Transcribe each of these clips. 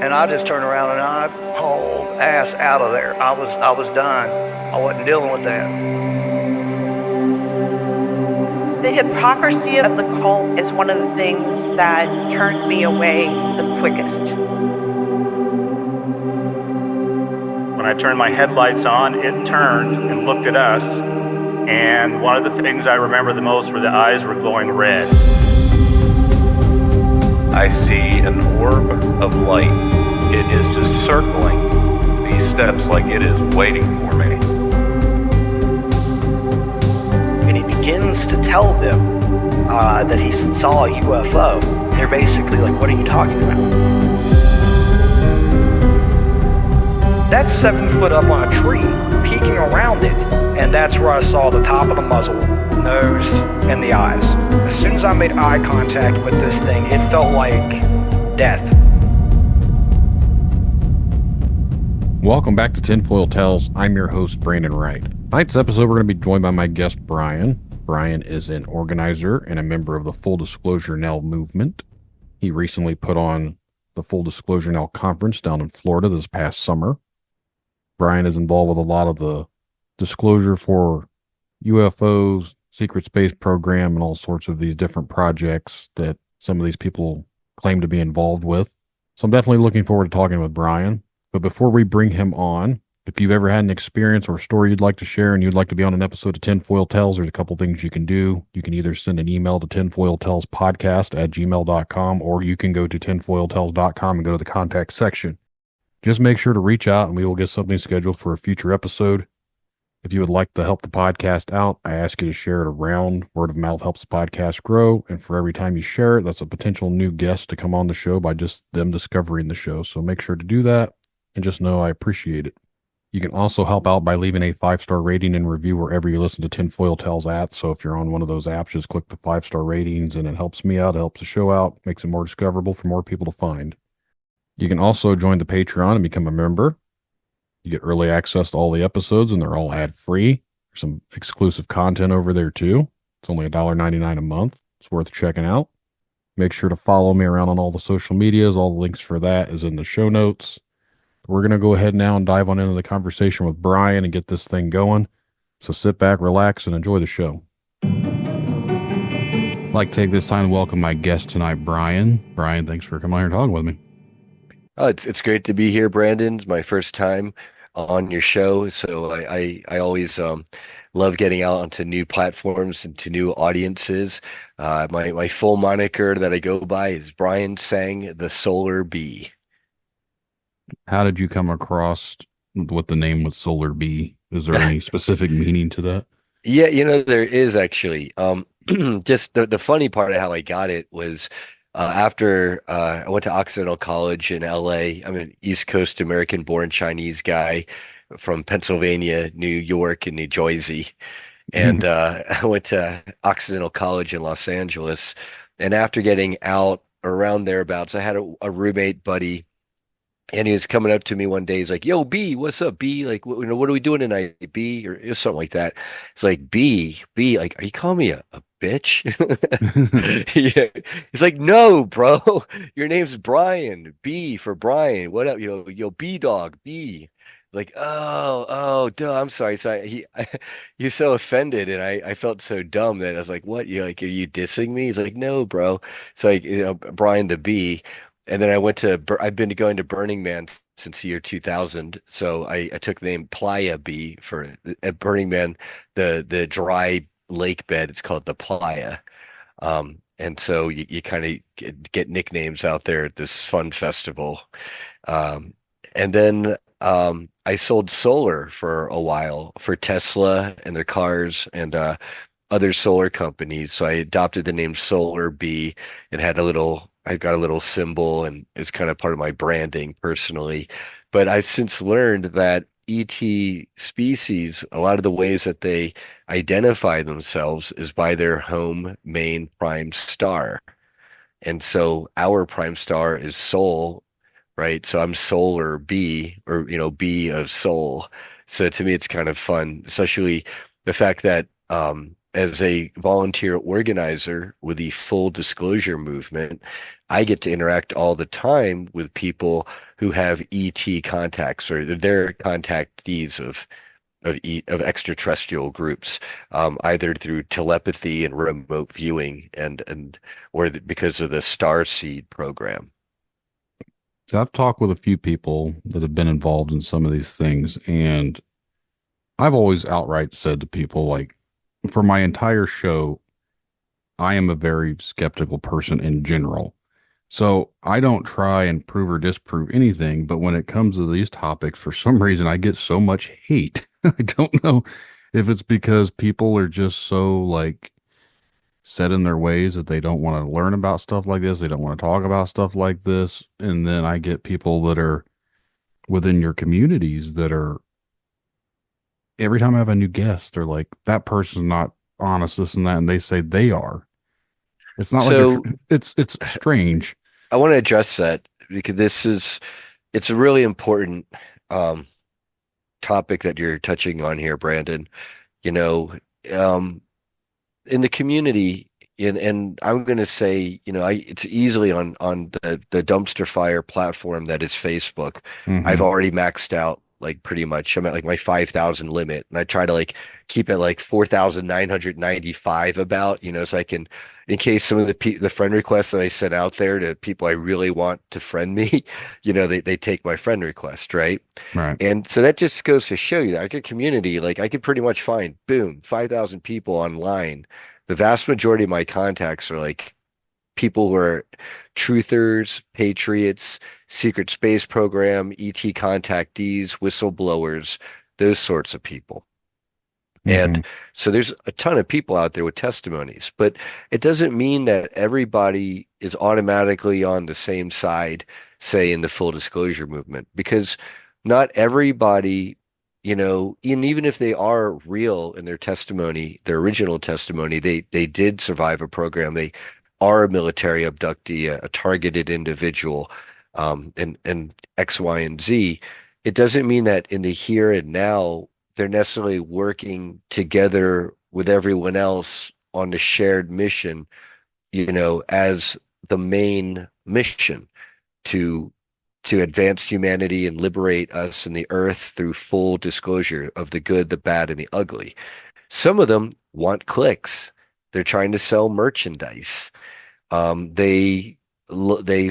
And I just turned around and I hauled ass out of there. I was done. I wasn't dealing with that. The hypocrisy of the cult is one of the things that turned me away the quickest. When I turned my headlights on, it turned and looked at us. And one of the things I remember the most were the eyes were glowing red. I see an orb of light. It is just circling these steps like it is waiting for me. And he begins to tell them that he saw a UFO. They're basically like, what are you talking about? That's 7 foot up on a tree, peeking around it, and that's where I saw the top of the muzzle, nose, and the eyes. As soon as I made eye contact with this thing, it felt like death. Welcome back to Tinfoil Tales. I'm your host, Brandon Wright. Tonight's episode, we're going to be joined by my guest, Brian. Brian is an organizer and a member of the Full Disclosure Now movement. He recently put on the Full Disclosure Now conference down in Florida this past summer. Brian is involved with a lot of the disclosure for UFOs, secret space program, and all sorts of these different projects that some of these people claim to be involved with. So I'm definitely looking forward to talking with Brian. But before we bring him on, if you've ever had an experience or a story you'd like to share and you'd like to be on an episode of Tinfoil Tales, there's a couple things you can do. You can either send an email to tinfoiltalespodcast@gmail.com, or you can go to tinfoiltales.com and go to the contact section. Just make sure to reach out and we will get something scheduled for a future episode. If you would like to help the podcast out, I ask you to share it around. Word of mouth helps the podcast grow. And for every time you share it, that's a potential new guest to come on the show by just them discovering the show. So make sure to do that and just know I appreciate it. You can also help out by leaving a 5-star rating and review wherever you listen to Tinfoil Tales at. So if you're on one of those apps, just click the 5-star ratings and it helps me out. It helps the show out, makes it more discoverable for more people to find. You can also join the Patreon and become a member. You get early access to all the episodes, and they're all ad-free. There's some exclusive content over there, too. It's only $1.99 a month. It's worth checking out. Make sure to follow me around on all the social medias. All the links for that is in the show notes. We're going to go ahead now and dive on into the conversation with Brian and get this thing going. So sit back, relax, and enjoy the show. I'd like to take this time to welcome my guest tonight, Brian. Brian, thanks for coming on here and talking with me. Oh, it's great to be here, Brandon. It's my first time on your show, so I always love getting out onto new platforms and to new audiences. My full moniker that I go by is Brian Tseng, the Solar Bee. How did you come across what the name was Solar Bee? Is there any specific meaning to that? Yeah, there is actually. Just the funny part of how I got it was after I went to Occidental College in LA. I'm an East Coast American-born Chinese guy from Pennsylvania, New York, and New Jersey. And I went to Occidental College in Los Angeles. And after getting out around thereabouts, I had a roommate buddy. And he was coming up to me one day. He's like, "Yo, B, what's up, B? Like, what are we doing tonight, B?" Or something like that. It's like, B, like, are you calling me a bitch? Yeah. He's like, "No, bro. Your name's Brian. B for Brian. What up, yo, B dog, B." Like, duh, I'm sorry. So he was so offended, and I felt so dumb that I was like, "What? You like, are you dissing me?" He's like, "No, bro." So like, Brian the B. And then I've been going to Burning Man since the year 2000. So I took the name Playa Bee for at Burning Man, the dry lake bed. It's called the Playa. And so you kind of get nicknames out there at this fun festival. And then I sold solar for a while for Tesla and their cars and other solar companies. So I adopted the name Solar Bee and I've got a little symbol, and it's kind of part of my branding personally. But I've since learned that ET species, a lot of the ways that they identify themselves is by their home main prime star. And so our prime star is Sol, right? So I'm Solar B, or, B of Soul. So to me, it's kind of fun, especially the fact that as a volunteer organizer with the full disclosure movement, I get to interact all the time with people who have ET contacts or they're contactees of extraterrestrial groups, either through telepathy and remote viewing and because of the Star Seed program. So I've talked with a few people that have been involved in some of these things, and I've always outright said to people, like, for my entire show, I am a very skeptical person in general. So I don't try and prove or disprove anything, but when it comes to these topics, for some reason, I get so much hate. I don't know if it's because people are just so like set in their ways that they don't want to learn about stuff like this. They don't want to talk about stuff like this. And then I get people that are within your communities that are, every time I have a new guest, they're like, that person's not honest, this and that. And they say they are. It's not So it's strange. I want to address that because it's a really important um, topic that you're touching on here, Brandon. You know, um, in the community, and I'm going to say, it's easily on the dumpster fire platform that is Facebook. I've Hmm. already maxed out like pretty much. I'm at like my 5,000 limit, and I try to like keep it like 4,995 about, so I can, in case some of the friend requests that I sent out there to people I really want to friend me, they take my friend request, right? Right. And so that just goes to show you that like a community, like I could pretty much find, boom, 5,000 people online. The vast majority of my contacts are like people who are truthers, patriots, secret space program, ET contactees, whistleblowers, those sorts of people. And Hmm. so there's a ton of people out there with testimonies, but it doesn't mean that everybody is automatically on the same side, say in the full disclosure movement, because not everybody, and even if they are real in their testimony, their original testimony, they did survive a program. They are a military abductee, a targeted individual, and X, Y, and Z. It doesn't mean that in the here and now they're necessarily working together with everyone else on the shared mission, as the main mission to advance humanity and liberate us and the earth through full disclosure of the good, the bad, and the ugly. Some of them want clicks. They're trying to sell merchandise. They've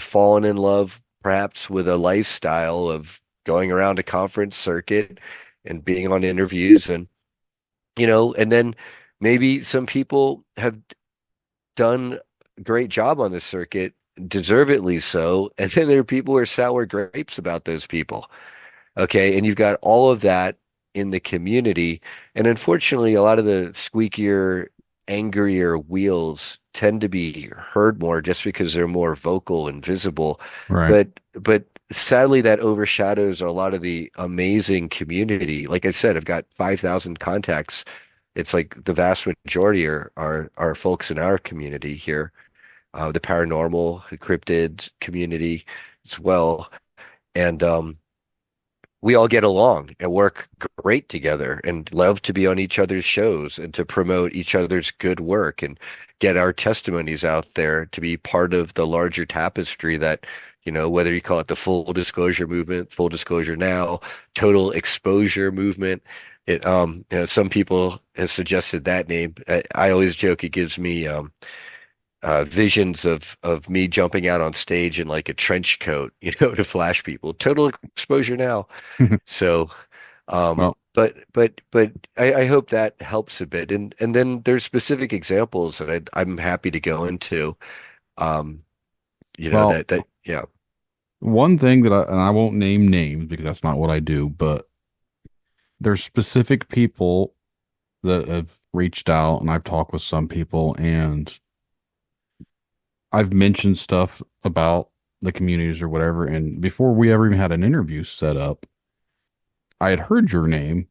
fallen in love perhaps with a lifestyle of going around a conference circuit and being on interviews and then maybe some people have done a great job on the circuit, deservedly so, and then there are people who are sour grapes about those people. Okay, and you've got all of that in the community. And unfortunately, a lot of the squeakier, angrier wheels tend to be heard more just because they're more vocal and visible. Right. But sadly, that overshadows a lot of the amazing community. Like I said, I've got 5,000 contacts. It's like the vast majority are folks in our community here, the paranormal, the cryptid community as well. And we all get along and work great together and love to be on each other's shows and to promote each other's good work and get our testimonies out there to be part of the larger tapestry that, whether you call it the full disclosure movement, full disclosure now, total exposure movement. Some people have suggested that name. I always joke it gives me visions of me jumping out on stage in like a trench coat, to flash people. Total exposure now. So, Well, but I hope that helps a bit. And then there's specific examples that I'm happy to go into. Um, well, that yeah. one thing and I won't name names because that's not what I do, but there's specific people that have reached out and I've talked with some people and I've mentioned stuff about the communities or whatever. And before we ever even had an interview set up, I had heard your name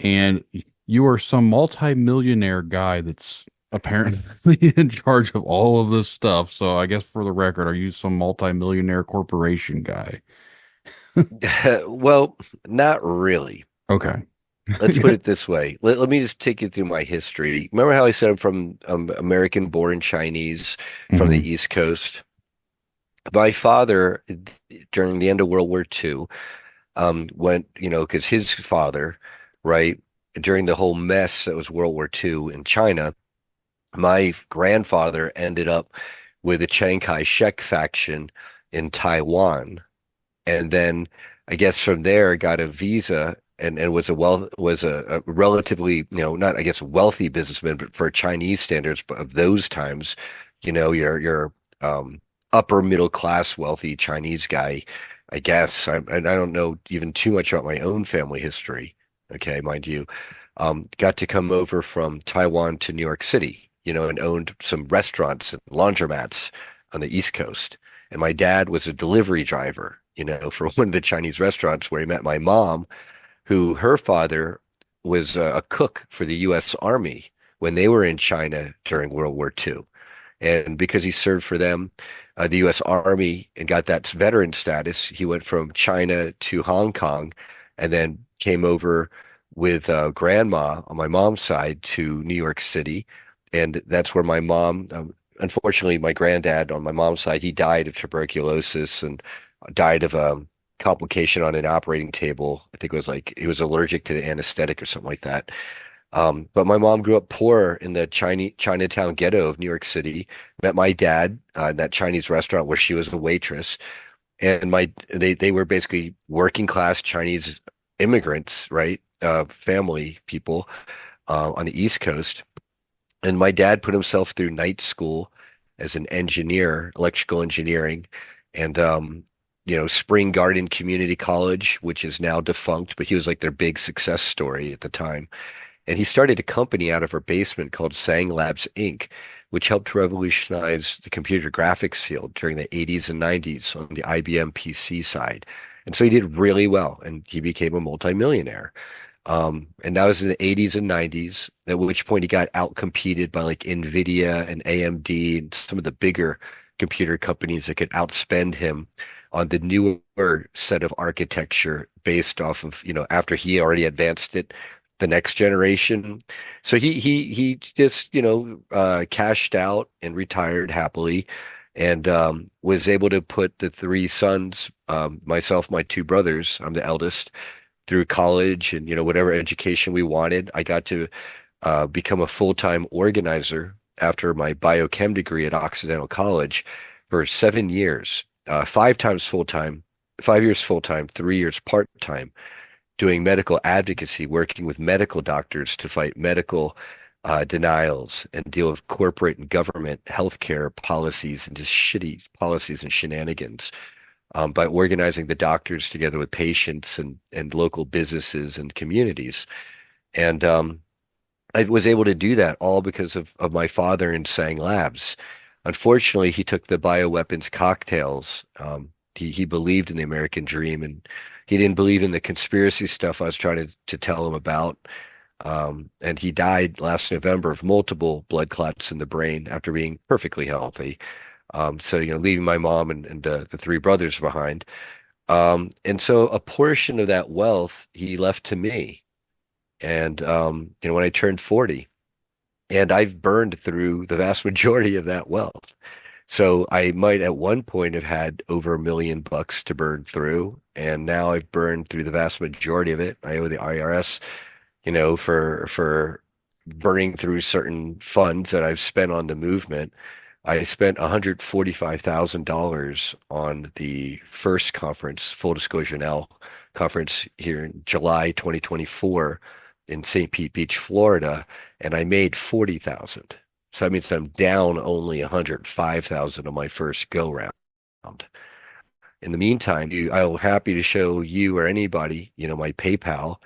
and you are some multi-millionaire guy that's apparently in charge of all of this stuff. So I guess for the record, are you some multi-millionaire corporation guy? Well, not really. Okay. let's put it this way. Let me just take you through my history. Remember how I said I'm from American-born Chinese from Hmm. the East Coast? My father, during the end of World War II, went, because his father, right, during the whole mess that was World War II in China, my grandfather ended up with the Chiang Kai-shek faction in Taiwan, and then I guess from there got a visa and was a relatively, not I guess wealthy businessman, but for Chinese standards of those times, your upper middle class wealthy Chinese guy, I guess. And I don't know even too much about my own family history. Okay, mind you, got to come over from Taiwan to New York City, and owned some restaurants and laundromats on the East Coast. And my dad was a delivery driver, for one of the Chinese restaurants where he met my mom, who her father was a cook for the U.S. Army when they were in China during World War II. And because he served for them, the U.S. Army, and got that veteran status, he went from China to Hong Kong and then came over with grandma on my mom's side to New York City. And that's where my mom, unfortunately, my granddad on my mom's side, he died of tuberculosis and died of a complication on an operating table. I think it was like he was allergic to the anesthetic or something like that. But my mom grew up poor in the Chinatown ghetto of New York City. Met my dad in that Chinese restaurant where she was a waitress, and they were basically working class Chinese immigrants, right? Family people on the East Coast. And my dad put himself through night school as an engineer, electrical engineering, and Spring Garden Community College, which is now defunct, but he was like their big success story at the time. And he started a company out of our basement called Tseng Labs Inc., which helped revolutionize the computer graphics field during the 80s and 90s on the IBM PC side. And so he did really well, and he became a multimillionaire. And that was in the 80s and 90s, at which point he got outcompeted by like NVIDIA and AMD and some of the bigger computer companies that could outspend him on the newer set of architecture based off of, after he already advanced it the next generation. So he just, cashed out and retired happily, and was able to put the three sons, myself, my two brothers, I'm the eldest, through college and, whatever education we wanted. I got to become a full-time organizer after my biochem degree at Occidental College for 7 years, 5 times full-time, 5 years full-time, 3 years part-time, doing medical advocacy, working with medical doctors to fight medical denials and deal with corporate and government healthcare policies and just shitty policies and shenanigans, by organizing the doctors together with patients and local businesses and communities. And I was able to do that all because of my father in Tseng Labs. Unfortunately, he took the bioweapons cocktails. He believed in the American dream, and he didn't believe in the conspiracy stuff I was trying to tell him about. And he died last November of multiple blood clots in the brain after being perfectly healthy. So, leaving my mom and the three brothers behind. And so a portion of that wealth he left to me. And, when I turned 40, and I've burned through the vast majority of that wealth. So I might at one point have had over $1 million to burn through, and now I've burned through the vast majority of it. I owe the IRS, for burning through certain funds that I've spent on the movement. I spent $145,000 on the first conference, Full Disclosure Now conference here in July 2024 in St. Pete Beach, Florida, and I made 40,000. So that means I'm down only 105,000 on my first go round. In the meantime, I'm happy to show you or anybody, my PayPal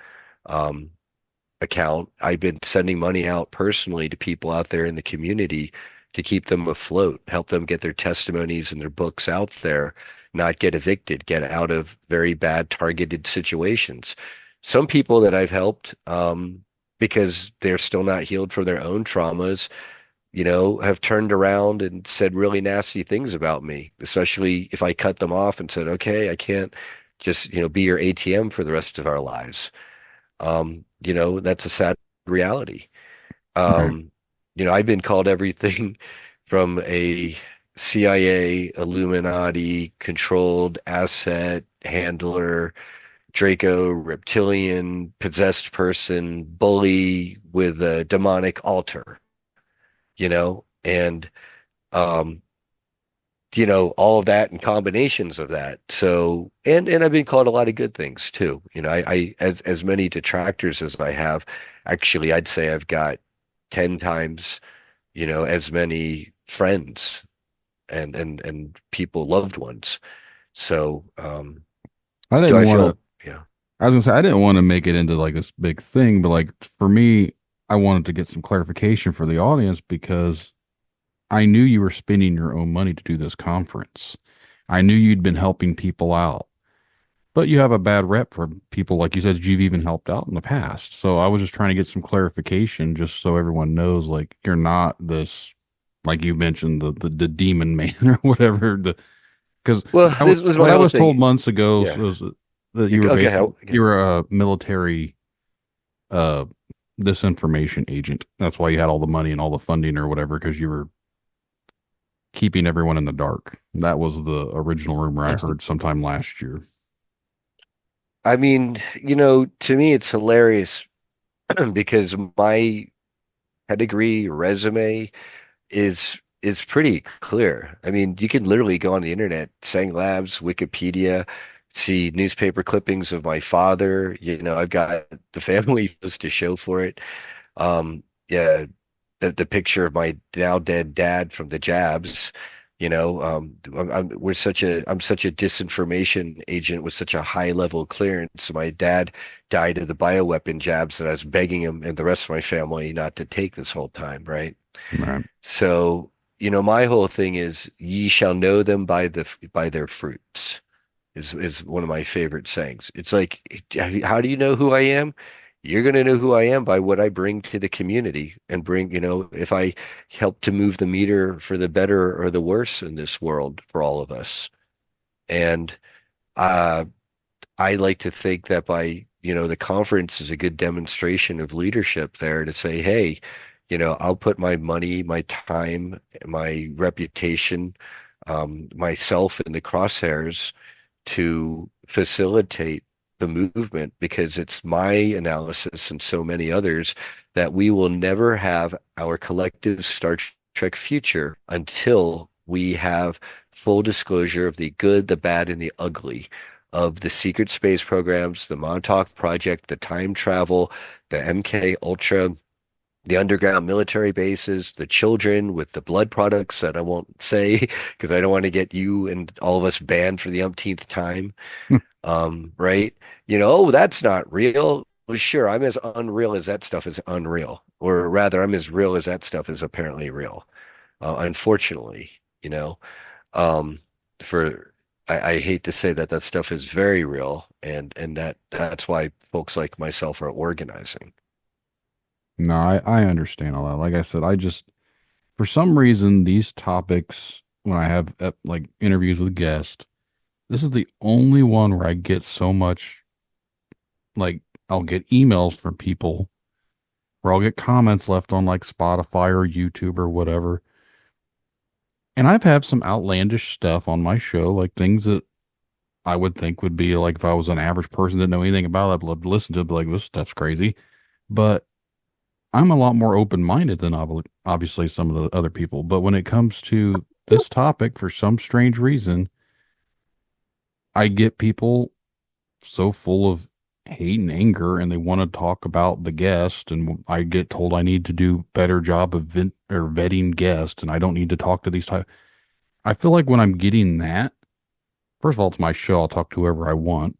account. I've been sending money out personally to people out there in the community to keep them afloat, help them get their testimonies and their books out there, not get evicted, get out of very bad targeted situations. Some people that I've helped, because they're still not healed from their own traumas, have turned around and said really nasty things about me, especially if I cut them off and said, okay, I can't just, be your ATM for the rest of our lives. That's a sad reality. Right. Um, I've been called everything from a CIA, Illuminati, controlled asset handler, Draco, reptilian, possessed person, bully with a demonic altar, and um, all of that and combinations of that. So, and I've been called a lot of good things too. I as many detractors as I have, actually, I'd say I've got 10 times, as many friends and people, loved ones. So, I do didn't I want to. feel, yeah. I was gonna say I didn't want to make it into like this big thing, but like for me, I wanted to get some clarification for the audience because I knew you were spending your own money to do this conference. I knew you'd been helping people out, but you have a bad rep for people like you said you've even helped out in the past. So I was just trying to get some clarification, just so everyone knows, like you're not this, like you mentioned the demon man or whatever. Because Well, I this was what my I whole was told thing. months ago Yeah. was that you were Okay. basically you were a military uh disinformation agent. That's why you had all the money and all the funding or whatever, because you were keeping everyone in the dark. That was the original rumor I heard sometime last year. I mean, to me, it's hilarious because my pedigree resume is pretty clear. I mean, you can literally go on the internet, Sang Labs, Wikipedia, see newspaper clippings of my father. I've got the family photos to show for it. Yeah, the picture of my now dead dad from the jabs. I'm such a disinformation agent with such a high level clearance. My dad died of the bioweapon jabs, and I was begging him and the rest of my family not to take this whole time, right? Right. So, my whole thing is ye shall know them by their fruits is one of my favorite sayings. It's like, how do you know who I am? You're going to know who I am by what I bring to the community and bring, if I help to move the meter for the better or the worse in this world for all of us. And uh, I like to think that by, the conference is a good demonstration of leadership there to say, hey, I'll put my money, my time, my reputation, myself in the crosshairs to facilitate the movement because it's my analysis and so many others that we will never have our collective Star Trek future until we have full disclosure of the good, the bad, and the ugly of the secret space programs, the Montauk Project, the time travel, the MK Ultra, the underground military bases, the children with the blood products that I won't say because I don't want to get you and all of us banned for the umpteenth time. Right? Oh, that's not real. Well, sure, I'm as unreal as that stuff is unreal, or rather, I'm as real as that stuff is apparently real. Unfortunately, you know, um, for I hate to say that that stuff is very real, and that's why folks like myself are organizing. No, I understand all that. Like I said, I just for some reason these topics when I have like interviews with guests, this is the only one where I get so much like I'll get emails from people where I'll get comments left on like Spotify or YouTube or whatever. And I've had some outlandish stuff on my show, like things that I would think would be like if I was an average person that didn't know anything about it, I'd love to listen to it, but like this stuff's crazy. But I'm a lot more open minded than obviously some of the other people. But when it comes to this topic, for some strange reason, I get people so full of hate and anger and they want to talk about the guest. And I get told I need to do better job of or vetting guests and I don't need to talk to these type. I feel like when I'm getting that, first of all, it's my show. I'll talk to whoever I want.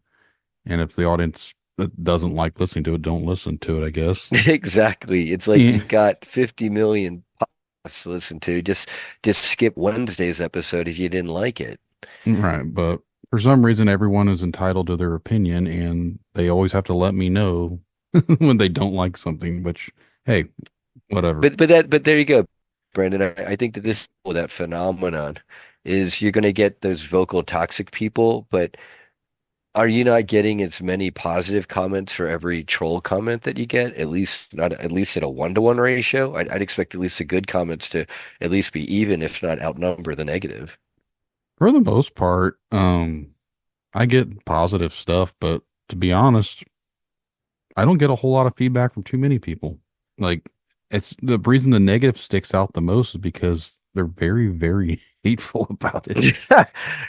And if the audience that doesn't like listening to it, don't listen to it, I guess. Exactly. It's like Yeah. you've got 50 million podcasts to listen to. Just skip Wednesday's episode if you didn't like it. Right. But for some reason, everyone is entitled to their opinion and they always have to let me know when they don't like something, which, hey, whatever. But there you go, Brandon. I think that that phenomenon is you're going to get those vocal toxic people, but are you not getting as many positive comments for every troll comment that you get? At least not at least at a 1-to-1 ratio. I'd expect at least the good comments to at least be even, if not outnumber the negative. For the most part, I get positive stuff, but to be honest, I don't get a whole lot of feedback from too many people. Like, it's the reason the negative sticks out the most is because they're very, very hateful about it.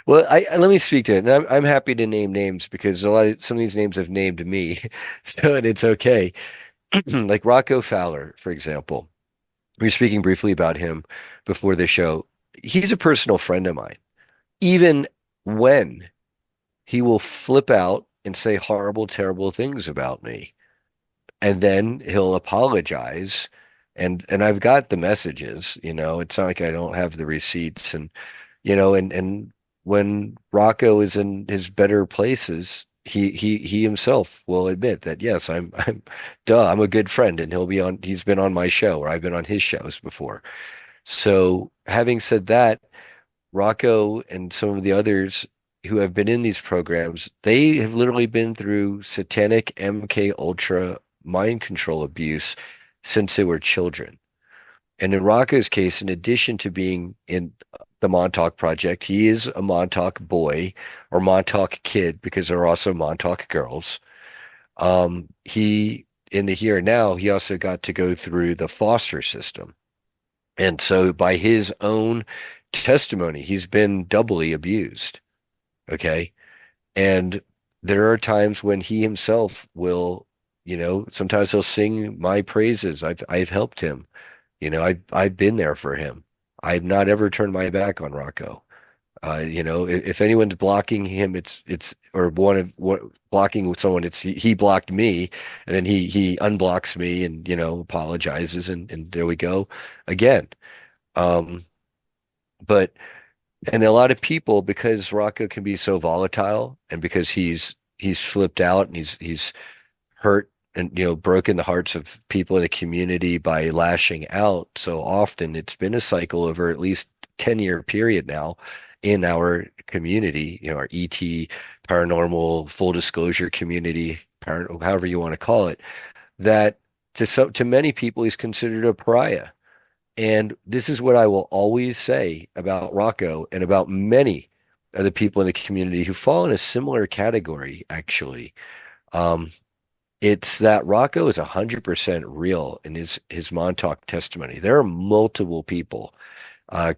Well, let me speak to it. And I'm happy to name names because some of these names have named me, so and it's okay. Like Rocco Fowler, for example. We were speaking briefly about him before the show. He's a personal friend of mine. Even when he will flip out and say horrible, terrible things about me, and then he'll apologize. And I've got the messages, it's not like I don't have the receipts. And and when Rocco is in his better places, he himself will admit that, yes, I'm a good friend, and he's been on my show, or I've been on his shows before. So having said that, Rocco and some of the others who have been in these programs, they have literally been through satanic MK Ultra mind control abuse since they were children. And in Rocco's case, in addition to being in the Montauk Project, he is a Montauk boy or Montauk kid, because there are also Montauk girls. In the here and now, he also got to go through the foster system. And so by his own testimony, he's been doubly abused. Okay. And there are times when he himself will, sometimes he'll sing my praises. I've helped him. I've been there for him. I've not ever turned my back on Rocco. If anyone's blocking him, or blocking someone, he blocked me, and then he unblocks me and, apologizes, and there we go again. Um, but And a lot of people, because Rocco can be so volatile, and because he's flipped out, and he's hurt and broken the hearts of people in the community by lashing out so often. It's been a cycle over at least 10-year period now in our community, our ET paranormal full disclosure community, however you want to call it, that to many people he's considered a pariah. And this is what I will always say about Rocco and about many of the people in the community who fall in a similar category, actually. It's that Rocco is 100% real in his Montauk testimony. There are multiple people,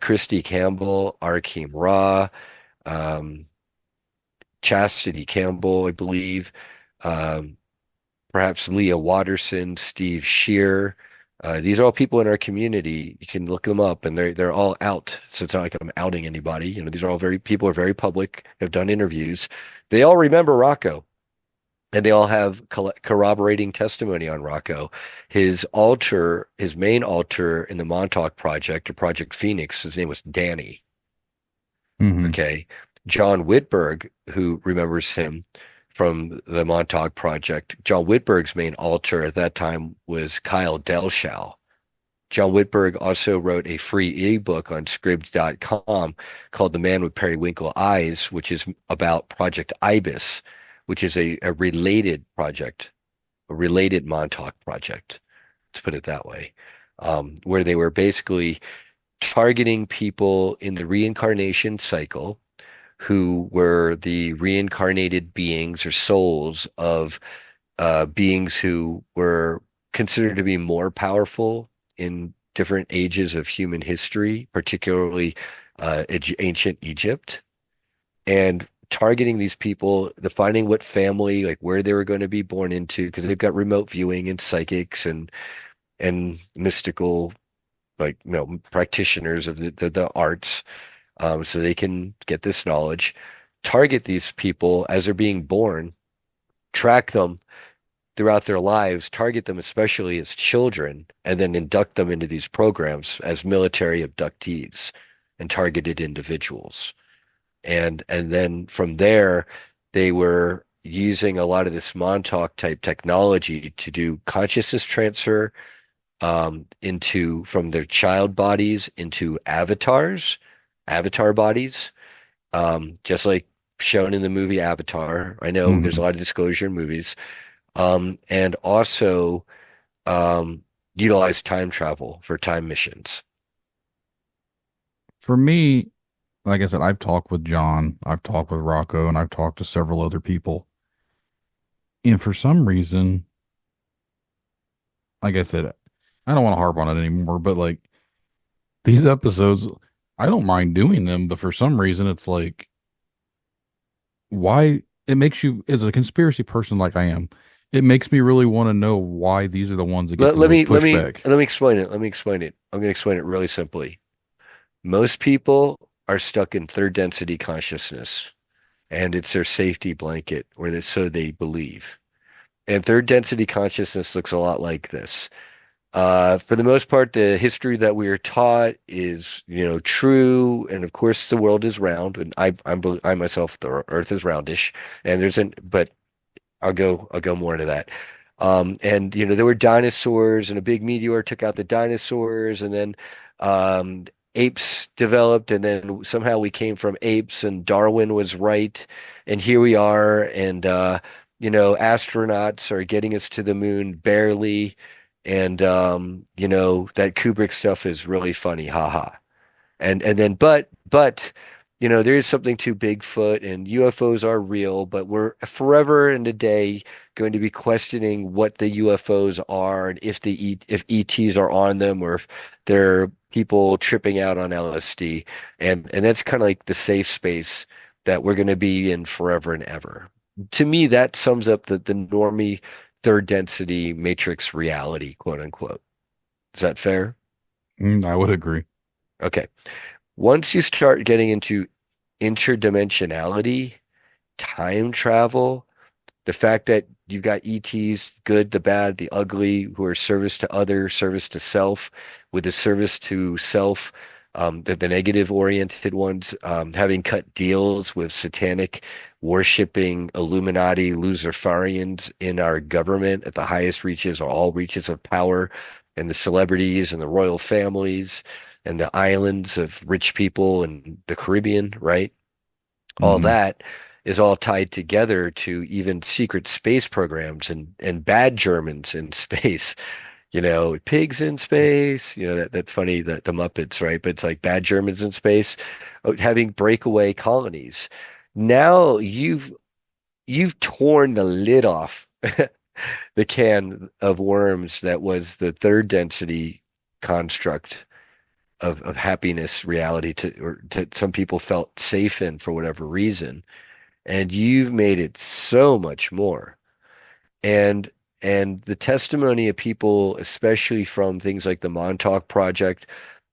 Christy Campbell, Arkeem Ra, um, Chastity Campbell, I believe, um, perhaps Leah Watterson, Steve Shear. These are all people in our community. You can look them up, and they're all out. So it's not like I'm outing anybody. These are all people are very public, have done interviews. They all remember Rocco, and they all have corroborating testimony on Rocco. His main altar in the Montauk Project, or Project Phoenix, his name was Danny. Mm-hmm. Okay. John Whitberg, who remembers him from the Montauk Project, John Whitberg's main altar at that time was Kyle Delshow. John Whitberg also wrote a free ebook on Scribd.com called The Man with Periwinkle Eyes, which is about Project Ibis, which is a related project, a related Montauk project, to put it that way, where they were basically targeting people in the reincarnation cycle who were the reincarnated beings or souls of beings who were considered to be more powerful in different ages of human history, particularly ancient Egypt, and targeting these people, defining what family, like where they were going to be born into, because they've got remote viewing and psychics and mystical, practitioners of the arts. So they can get this knowledge, target these people as they're being born, track them throughout their lives, target them especially as children, and then induct them into these programs as military abductees and targeted individuals. And then from there, they were using a lot of this Montauk type technology to do consciousness transfer from their child bodies into avatar bodies, just like shown in the movie Avatar. I know there's a Mhm. lot of disclosure in movies. And also utilize time travel for time missions. For me, like I said, I've talked with John, I've talked with Rocco, and I've talked to several other people. And for some reason, like I said, I don't want to harp on it anymore, but like these episodes, I don't mind doing them, but for some reason, it's like, why it makes you, as a conspiracy person like I am, it makes me really want to know why these are the ones that get Let, the let most me let me pushback. let me explain it. Let me explain it. I'm going to explain it really simply. Most people are stuck in third density consciousness, and it's their safety blanket, or so they believe. And third density consciousness looks a lot like this. For the most part, the history that we are taught is, true, and of course, the world is round, and I myself, the Earth is roundish, and but I'll go more into that. And there were dinosaurs, and a big meteor took out the dinosaurs, and then apes developed, and then somehow we came from apes, and Darwin was right, and here we are, and astronauts are getting us to the moon barely, and that Kubrick stuff is really funny, haha. And then but there is something to Bigfoot, and UFOs are real, but we're forever and a day going to be questioning what the UFOs are, and if ETs are on them, or if they're people tripping out on LSD. And that's kind of like the safe space that we're going to be in forever and ever. To me, that sums up the normie third density matrix reality, quote unquote. Is that fair? I would agree. Okay. Once you start getting into interdimensionality, time travel, the fact that you've got ETs, good, the bad, the ugly, who are service to other, service to self, with the service to self, the negative oriented ones, having cut deals with satanic worshipping Illuminati Luciferians in our government at the highest reaches or all reaches of power, and the celebrities and the royal families and the islands of rich people in the Caribbean, right? All Hmm. that is all tied together to even secret space programs and bad Germans in space, pigs in space, that funny, the Muppets, right? But it's like bad Germans in space, having breakaway colonies. Now you've torn the lid off the can of worms that was the third density construct of happiness reality to some people felt safe in for whatever reason. And you've made it so much more. And and the testimony of people, especially from things like the Montauk Project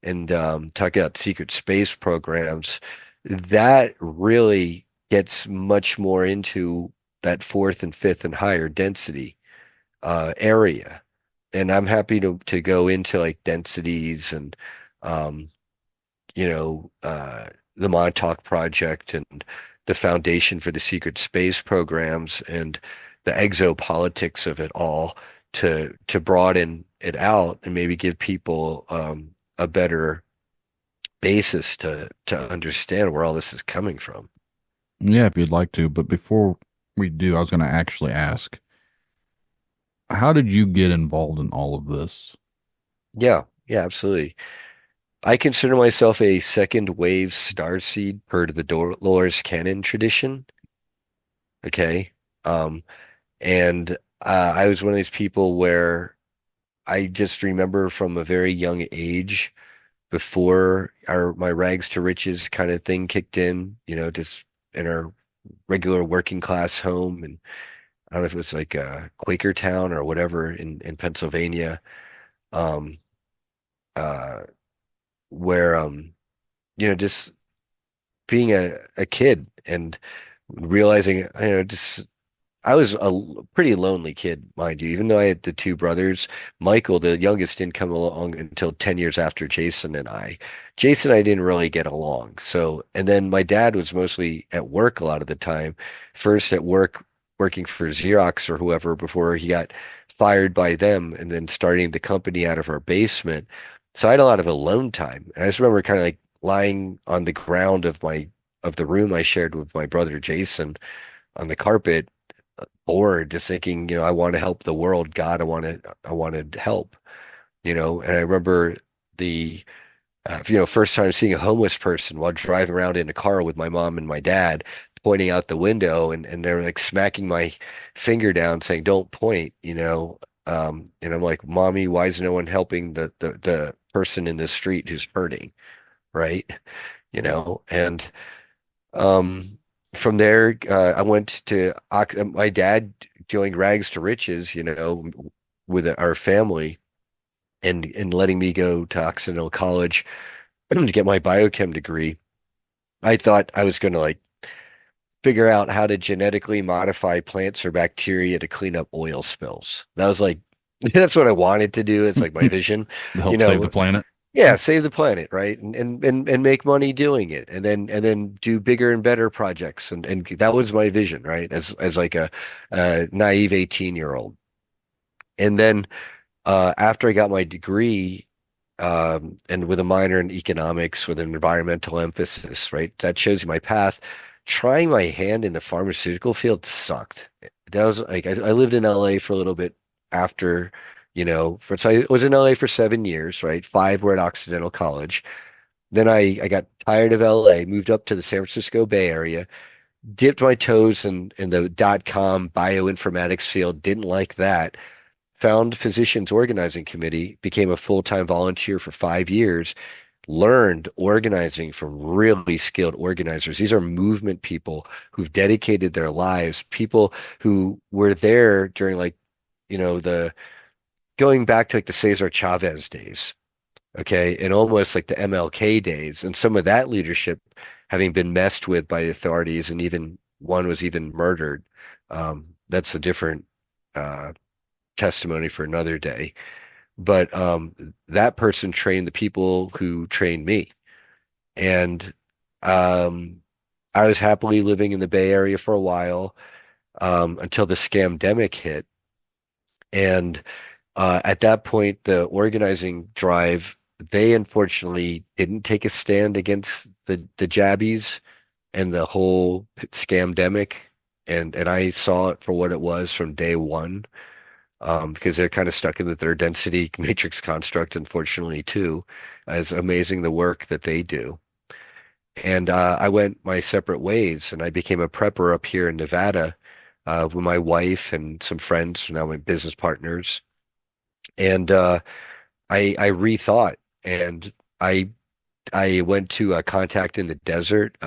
and talking about secret space programs, that really gets much more into that fourth and fifth and higher density area. And I'm happy to go into like densities and um, the Montauk Project and the foundation for the secret space programs and the exopolitics of it all to broaden it out and maybe give people a better basis to understand where all this is coming from. Yeah, if you'd like to. But before we do, I was going to actually ask, how did you get involved in all of this? Yeah, yeah, absolutely. I consider myself a second wave starseed per the Dolores Cannon tradition. Okay. Um, And I was one of these people where I just remember from a very young age, before my rags to riches kind of thing kicked in, just in our regular working class home. And I don't know if it was like Quakertown or whatever in Pennsylvania, um, uh, where, just being a kid and realizing, just I was pretty lonely kid, mind you, even though I had the two brothers. Michael, the youngest, didn't come along until 10 years after Jason and I. Jason and I didn't really get along. So, and then my dad was mostly at work a lot of the time, first at work, working for Xerox or whoever before he got fired by them, and then starting the company out of our basement. So I had a lot of alone time. And I just remember kind of like lying on the ground of my of the room I shared with my brother Jason on the carpet, bored, just thinking, I want to help the world. God, I want to help, and I remember the first time seeing a homeless person while driving around in a car with my mom and my dad, pointing out the window, and they're like smacking my finger down, saying, "Don't point," and I'm like, "Mommy, why is no one helping the person in the street who's hurting?" Right? And um, from there, I went to my dad going rags to riches, with our family, and letting me go to Occidental College to get my biochem degree. I thought I was going to like figure out how to genetically modify plants or bacteria to clean up oil spills. That was like, that's what I wanted to do. It's like my vision, To help save the planet. yeah, save the planet, right? And make money doing it. And then do bigger and better projects. And that was my vision, right? As like a naive 18-year-old. And then after I got my degree, and with a minor in economics with an environmental emphasis, right? That shows you my path. Trying my hand in the pharmaceutical field sucked. That was like I lived in LA for a little bit after, so I was in LA for 7 years, right? 5 were at Occidental College. Then I got tired of LA, moved up to the San Francisco Bay Area, dipped my toes in the .com bioinformatics field, didn't like that. Found Physicians Organizing Committee, became a full-time volunteer for 5 years, learned organizing from really skilled organizers. These are movement people who've dedicated their lives, people who were there during like, the going back to like the Cesar Chavez days, okay, and almost like the MLK days, and some of that leadership having been messed with by the authorities, and even one was even murdered. That's a different testimony for another day. But that person trained the people who trained me. And I was happily living in the Bay Area for a while until the scamdemic hit. And at that point, the organizing drive, they unfortunately didn't take a stand against the jabbies and the whole scamdemic. And I saw it for what it was from day one. Because they're kind of stuck in the third density matrix construct, unfortunately, too. It's amazing the work that they do. And I went my separate ways, and I became a prepper up here in Nevada with my wife and some friends, now my business partners. And I rethought, and I went to a Contact in the Desert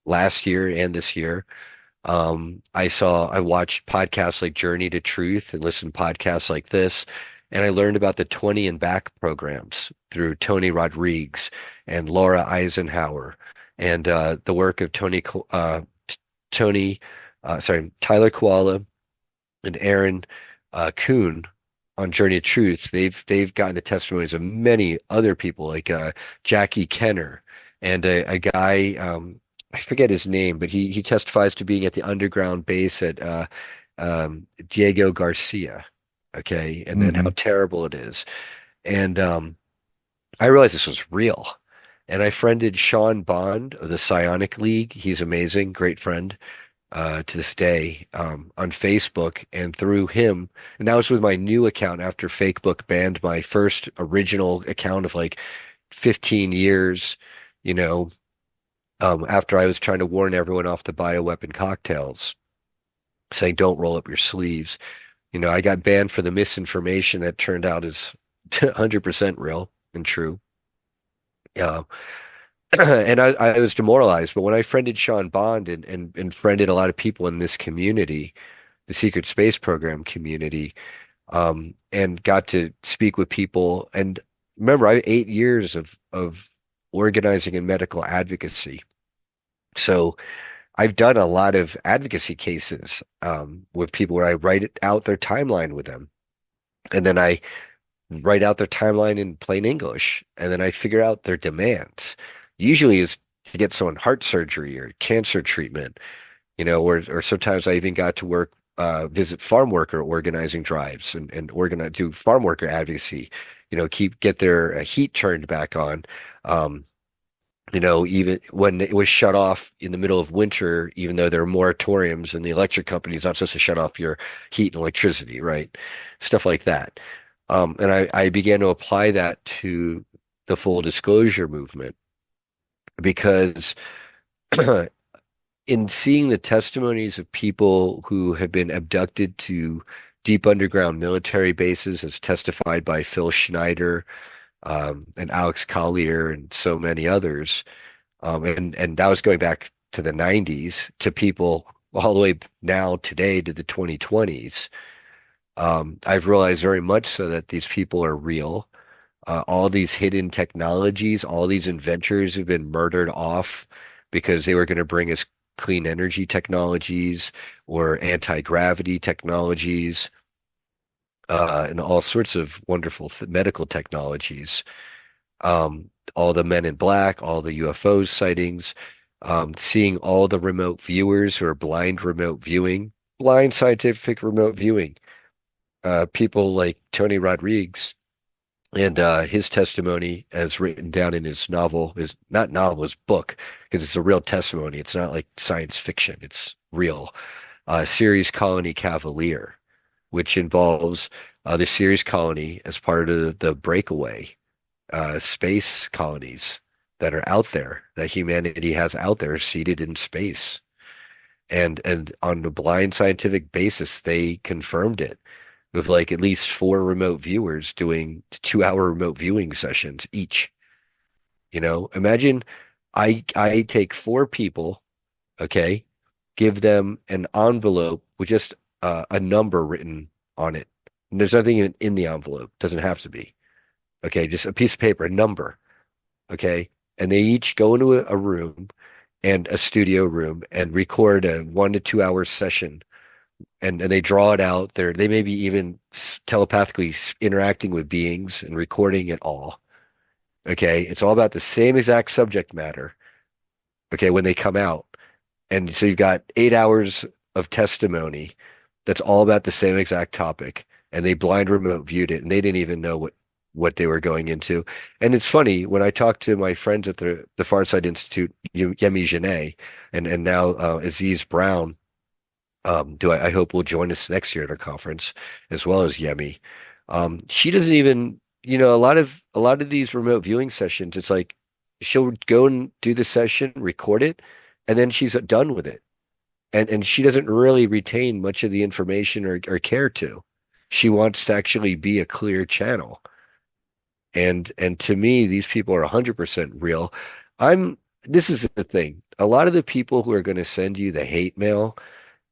last year and this year. I watched podcasts like Journey to Truth and listened to podcasts like this. And I learned about the 20 and Back programs through Tony Rodriguez and Laura Eisenhower, and the work of Tyler Koala and Aaron Kuhn on Journey to Truth. They've gotten the testimonies of many other people like Jackie Kenner and a guy, I forget his name, but he testifies to being at the underground base at Diego Garcia, okay, and then how terrible it is. And I realized this was real. And I friended Sean Bond of the Psionic League. He's amazing, great friend to this day on Facebook. And through him, and that was with my new account after Facebook banned my first original account of like 15 years, after I was trying to warn everyone off the bioweapon cocktails, saying don't roll up your sleeves. I got banned for the misinformation that turned out is 100% real and true. And I was demoralized. But when I friended Sean Bond and friended a lot of people in this community, the Secret Space Program community, and got to speak with people. And remember, I have 8 years of organizing and medical advocacy. So I've done a lot of advocacy cases with people where I write out their timeline with them. And then I write out their timeline in plain English. And then I figure out their demands. Usually is to get someone heart surgery or cancer treatment, or sometimes I even got to work, visit farm worker organizing drives and do farm worker advocacy, get their heat turned back on. Even when it was shut off in the middle of winter, even though there are moratoriums and the electric company is not supposed to shut off your heat and electricity, right? Stuff like that. And I began to apply that to the full disclosure movement because in seeing the testimonies of people who have been abducted to deep underground military bases, as testified by Phil Schneider, and Alex Collier and so many others, and that was going back to the 90s to people all the way now today to the 2020s. I've realized very much so that these people are real. All these hidden technologies, all these inventors have been murdered off because they were going to bring us clean energy technologies or anti-gravity technologies, and all sorts of wonderful medical technologies. All the men in black, all the UFO sightings, seeing all the remote viewers who are blind remote viewing, blind scientific remote viewing. People like Tony Rodriguez and his testimony as written down in his novel, his not novel, his book, because it's a real testimony. It's not like science fiction. It's real. Series Colony Cavalier, which involves the Ceres colony as part of the breakaway space colonies that are out there, that humanity has out there seated in space. And on a blind scientific basis, they confirmed it with like at least 4 remote viewers doing 2-hour remote viewing sessions each. Imagine I take 4 people, okay, give them an envelope with just a number written on it. And there's nothing in the envelope. Doesn't have to be. Okay, just a piece of paper, a number. Okay. And they each go into a room and a studio room and record a 1 to 2 hour session. And they draw it out there. They may be even telepathically interacting with beings and recording it all. Okay. It's all about the same exact subject matter. Okay. When they come out. And so you've got 8 hours of testimony that's all about the same exact topic. And they blind remote viewed it and they didn't even know what they were going into. And it's funny when I talk to my friends at the Farside Institute, Yemi Genet, and now Aziz Brown, I hope will join us next year at our conference, as well as Yemi. She doesn't even, a lot of these remote viewing sessions, it's like she'll go and do the session, record it, and then she's done with it. And she doesn't really retain much of the information or care to. She wants to actually be a clear channel. And to me, these people are 100% real. This is the thing. A lot of the people who are going to send you the hate mail,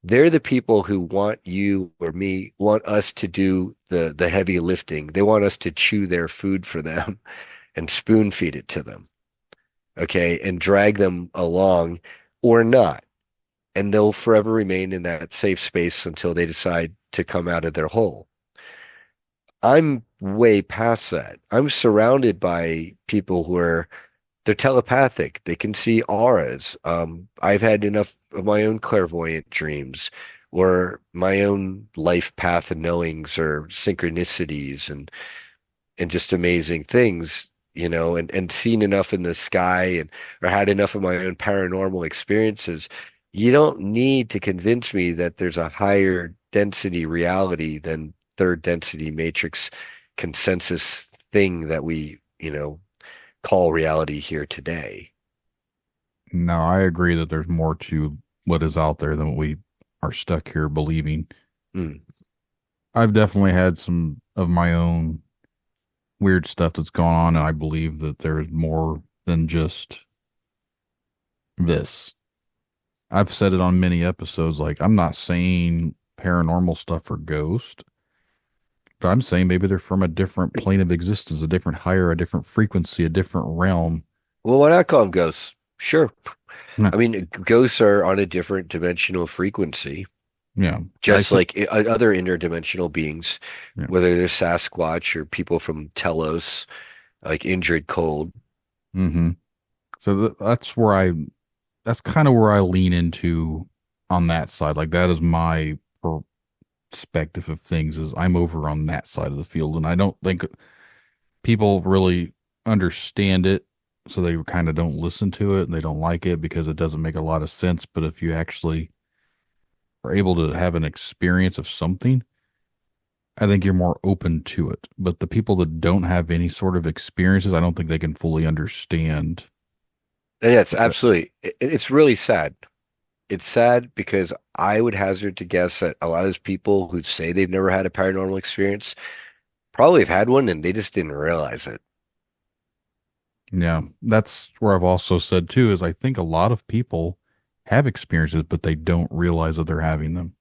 they're the people who want you or me, want us to do the heavy lifting. They want us to chew their food for them and spoon feed it to them. Okay. And drag them along or not. And they'll forever remain in that safe space until they decide to come out of their hole. I'm way past that. I'm surrounded by people they're telepathic. They can see auras. I've had enough of my own clairvoyant dreams or my own life path and knowings or synchronicities and just amazing things, and seen enough in the sky or had enough of my own paranormal experiences. You don't need to convince me that there's a higher density reality than third density matrix consensus thing that we, call reality here today. No, I agree that there's more to what is out there than what we are stuck here believing. Mm. I've definitely had some of my own weird stuff that's gone on, and I believe that there's more than just this. I've said it on many episodes, like I'm not saying paranormal stuff or ghost, but I'm saying maybe they're from a different plane of existence, a different different frequency, a different realm. Well, why not call them ghosts? Sure. Yeah. I mean, ghosts are on a different dimensional frequency, Yeah. just like other interdimensional beings, Yeah. whether they're Sasquatch or people from Telos, like Indrid Cold. Mm-hmm. So that's kind of where I lean into on that side. Like that is my perspective of things, is I'm over on that side of the field, and I don't think people really understand it so they kind of don't listen to it and they don't like it because it doesn't make a lot of sense. But if you actually are able to have an experience of something, I think you're more open to it. But the people that don't have any sort of experiences, I don't think they can fully understand. And yeah, it's absolutely, it's really sad. It's sad because I would hazard to guess that a lot of those people who say they've never had a paranormal experience probably have had one and they just didn't realize it. Yeah, that's where I've also said too, is I think a lot of people have experiences, but they don't realize that they're having them.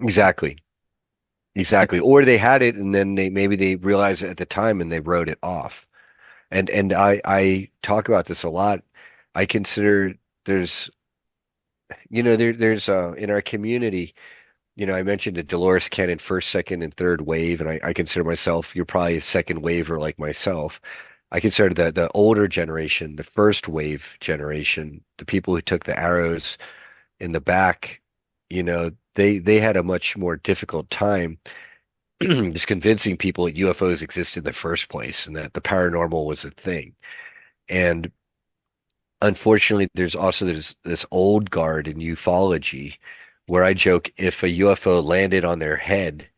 Exactly. Exactly. Or they had it and then they realized it at the time and they wrote it off. And I talk about this a lot. I consider there's there's in our community, I mentioned the Dolores Cannon first, second, and third wave, and I consider myself, you're probably a second waver like myself. I consider the older generation, the first wave generation, the people who took the arrows in the back, they had a much more difficult time just convincing people that UFOs existed in the first place and that the paranormal was a thing. And unfortunately, there's also this old guard in ufology where I joke if a UFO landed on their head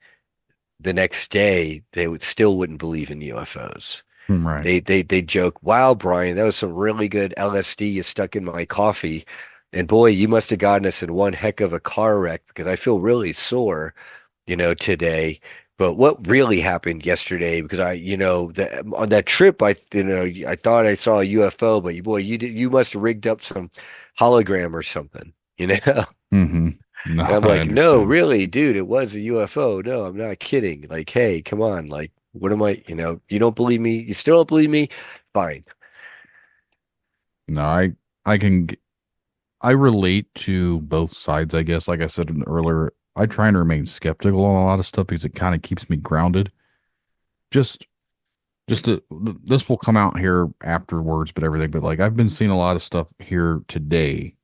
the next day, they wouldn't believe in UFOs. Right. They joke, "Wow, Brian, that was some really good LSD you stuck in my coffee, and boy, you must have gotten us in one heck of a car wreck because I feel really sore, today." But what really happened yesterday? Because on that trip, I thought I saw a UFO, but boy, you must have rigged up some hologram or something, Mm-hmm. No, And I'm I like, no, understand. really, dude, it was a UFO. No, I'm not kidding. Like, hey, come on. Like, what am I, you don't believe me? You still don't believe me? Fine. No, I can, I relate to both sides, I guess. Like I said earlier, I try and remain skeptical on a lot of stuff because it kind of keeps me grounded. Just, this will come out here afterwards, but everything. But like, I've been seeing a lot of stuff here today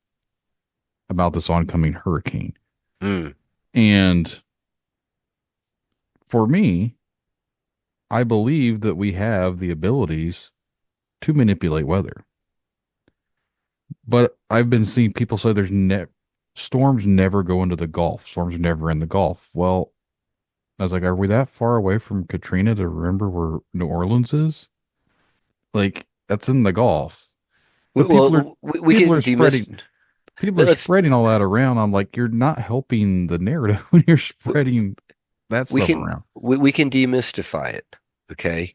about this oncoming hurricane. Mm. And for me, I believe that we have the abilities to manipulate weather. But I've been seeing people say storms never go into the Gulf. Storms are never in the Gulf. Well, I was like, are we that far away from Katrina to remember where New Orleans is? Like, that's in the Gulf. But Well, we people can are demys people are let's spreading all that around. I'm like, you're not helping the narrative when you're spreading that we stuff can around. we can demystify it. Okay.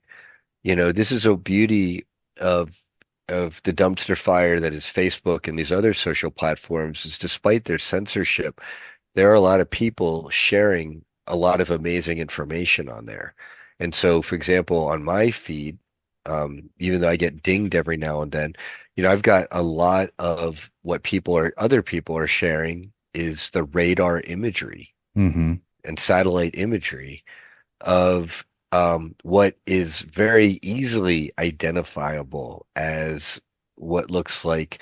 This is a beauty of the dumpster fire that is Facebook and these other social platforms is despite their censorship, there are a lot of people sharing a lot of amazing information on there. And so, for example, on my feed, even though I get dinged every now and then, I've got a lot of what other people are sharing is the radar imagery Mm-hmm. and satellite imagery of what is very easily identifiable as what looks like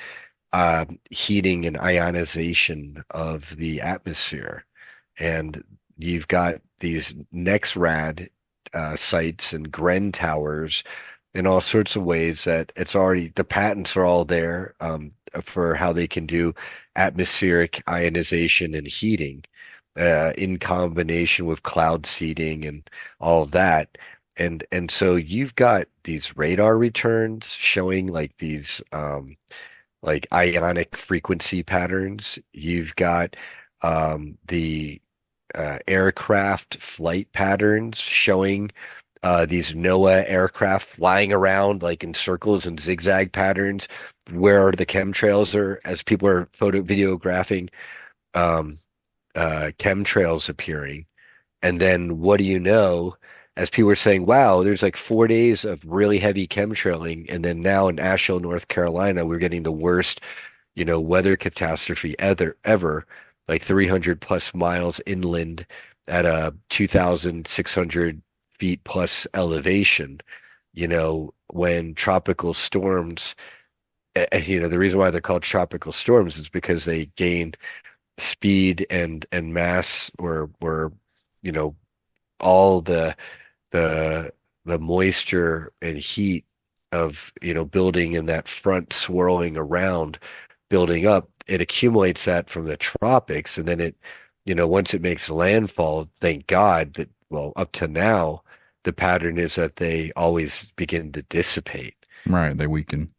heating and ionization of the atmosphere. And you've got these NexRad sites and Gren towers in all sorts of ways that the patents are all there for how they can do atmospheric ionization and heating in combination with cloud seeding and all of that. And so you've got these radar returns showing like these like ionic frequency patterns. You've got the aircraft flight patterns showing these NOAA aircraft flying around like in circles and zigzag patterns where the chemtrails are as people are videographing um, chemtrails appearing. And then what do you know? As people are saying, wow, there's like 4 days of really heavy chemtrailing. And then now in Asheville, North Carolina, we're getting the worst, weather catastrophe ever, like 300 plus miles inland at a 2,600 feet plus elevation, when tropical storms, the reason why they're called tropical storms is because they gain speed and mass or you know all the the moisture and heat of, building in that front swirling around, building up, it accumulates that from the tropics. And then once it makes landfall, thank God that, well, up to now, the pattern is that they always begin to dissipate. Right. They weaken.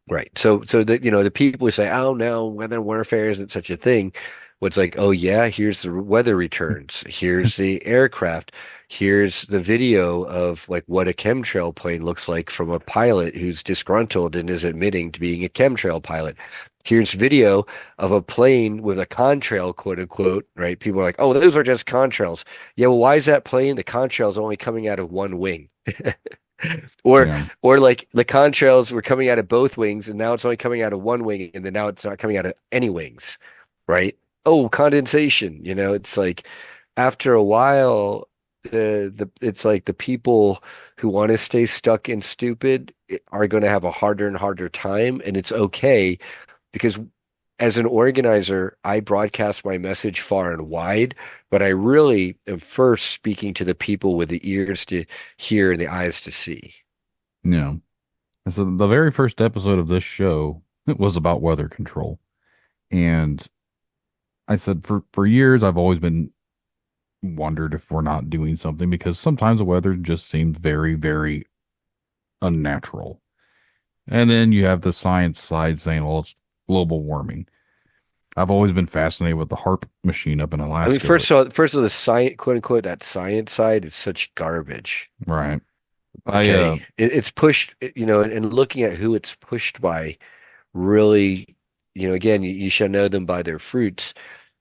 Right. So the people who say, oh no, weather warfare isn't such a thing. What's like, oh yeah, here's the weather returns. Here's the aircraft. Here's the video of like what a chemtrail plane looks like from a pilot who's disgruntled and is admitting to being a chemtrail pilot. Here's video of a plane with a contrail, quote unquote, right? People are like, oh, those are just contrails. Yeah, well, why is that plane? The contrail is only coming out of one wing. Or Yeah. or like the contrails were coming out of both wings, and now it's only coming out of one wing, and then now it's not coming out of any wings, right? Oh, condensation. It's like after a while, it's like the people who want to stay stuck in stupid are going to have a harder and harder time, and it's okay because as an organizer, I broadcast my message far and wide, but I really am first speaking to the people with the ears to hear and the eyes to see. Yeah. And so the very first episode of this show, it was about weather control. And I said for years, I've always been wondered if we're not doing something because sometimes the weather just seems very, very unnatural. And then you have the science side saying, well, it's global warming. I've always been fascinated with the HARP machine up in Alaska. I mean, first of the science, quote unquote, that science side is such garbage. Right. Okay. It's pushed, and looking at who it's pushed by really, again, you shall know them by their fruits.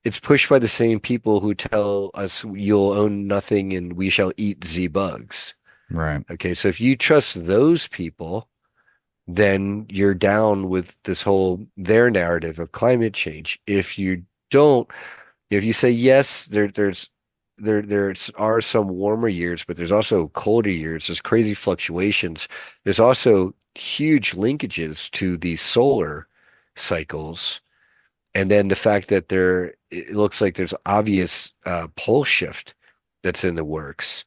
It's pushed by the same people who tell us you'll own nothing and we shall eat the bugs. Right. Okay. So if you trust those people, then you're down with their narrative of climate change. If you don't, if you say yes, there are some warmer years, but there's also colder years. There's crazy fluctuations. There's also huge linkages to the solar cycles. And then the fact that it looks like there's obvious pole shift that's in the works.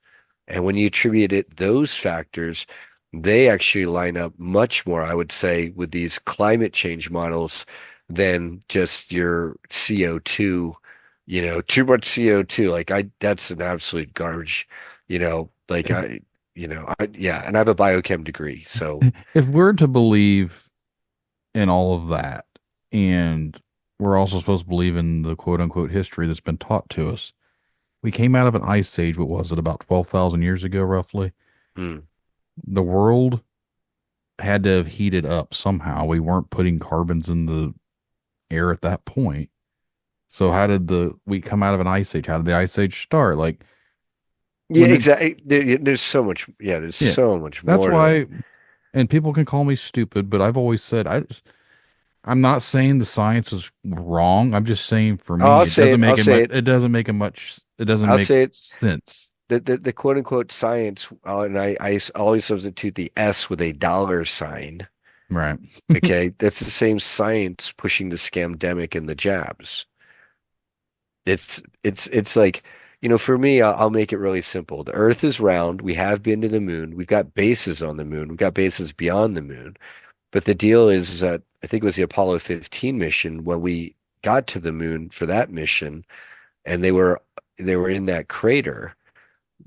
And when you attribute those factors, they actually line up much more, I would say, with these climate change models than just your CO2, too much CO2. That's an absolute garbage, yeah, and I have a biochem degree. So if we're to believe in all of that, and we're also supposed to believe in the quote unquote history that's been taught to us, we came out of an ice age, what was it, about 12,000 years ago, roughly? The world had to have heated up somehow. We weren't putting carbons in the air at that point. So how did we come out of an ice age? How did the ice age start? Yeah, exactly. There's so much. Yeah, there's so much more. That's why, and people can call me stupid, but I've always said I'm not saying the science is wrong. I'm just saying for me, it doesn't make sense. The quote unquote science, and I always substitute the S with a dollar sign. Right. Okay, that's the same science pushing the scamdemic and the jabs. It's like, for me, I'll make it really simple. The Earth is round. We have been to the moon. We've got bases on the moon. We've got bases beyond the moon. But the deal is that I think it was the Apollo 15 mission when we got to the moon for that mission, and they were in that crater.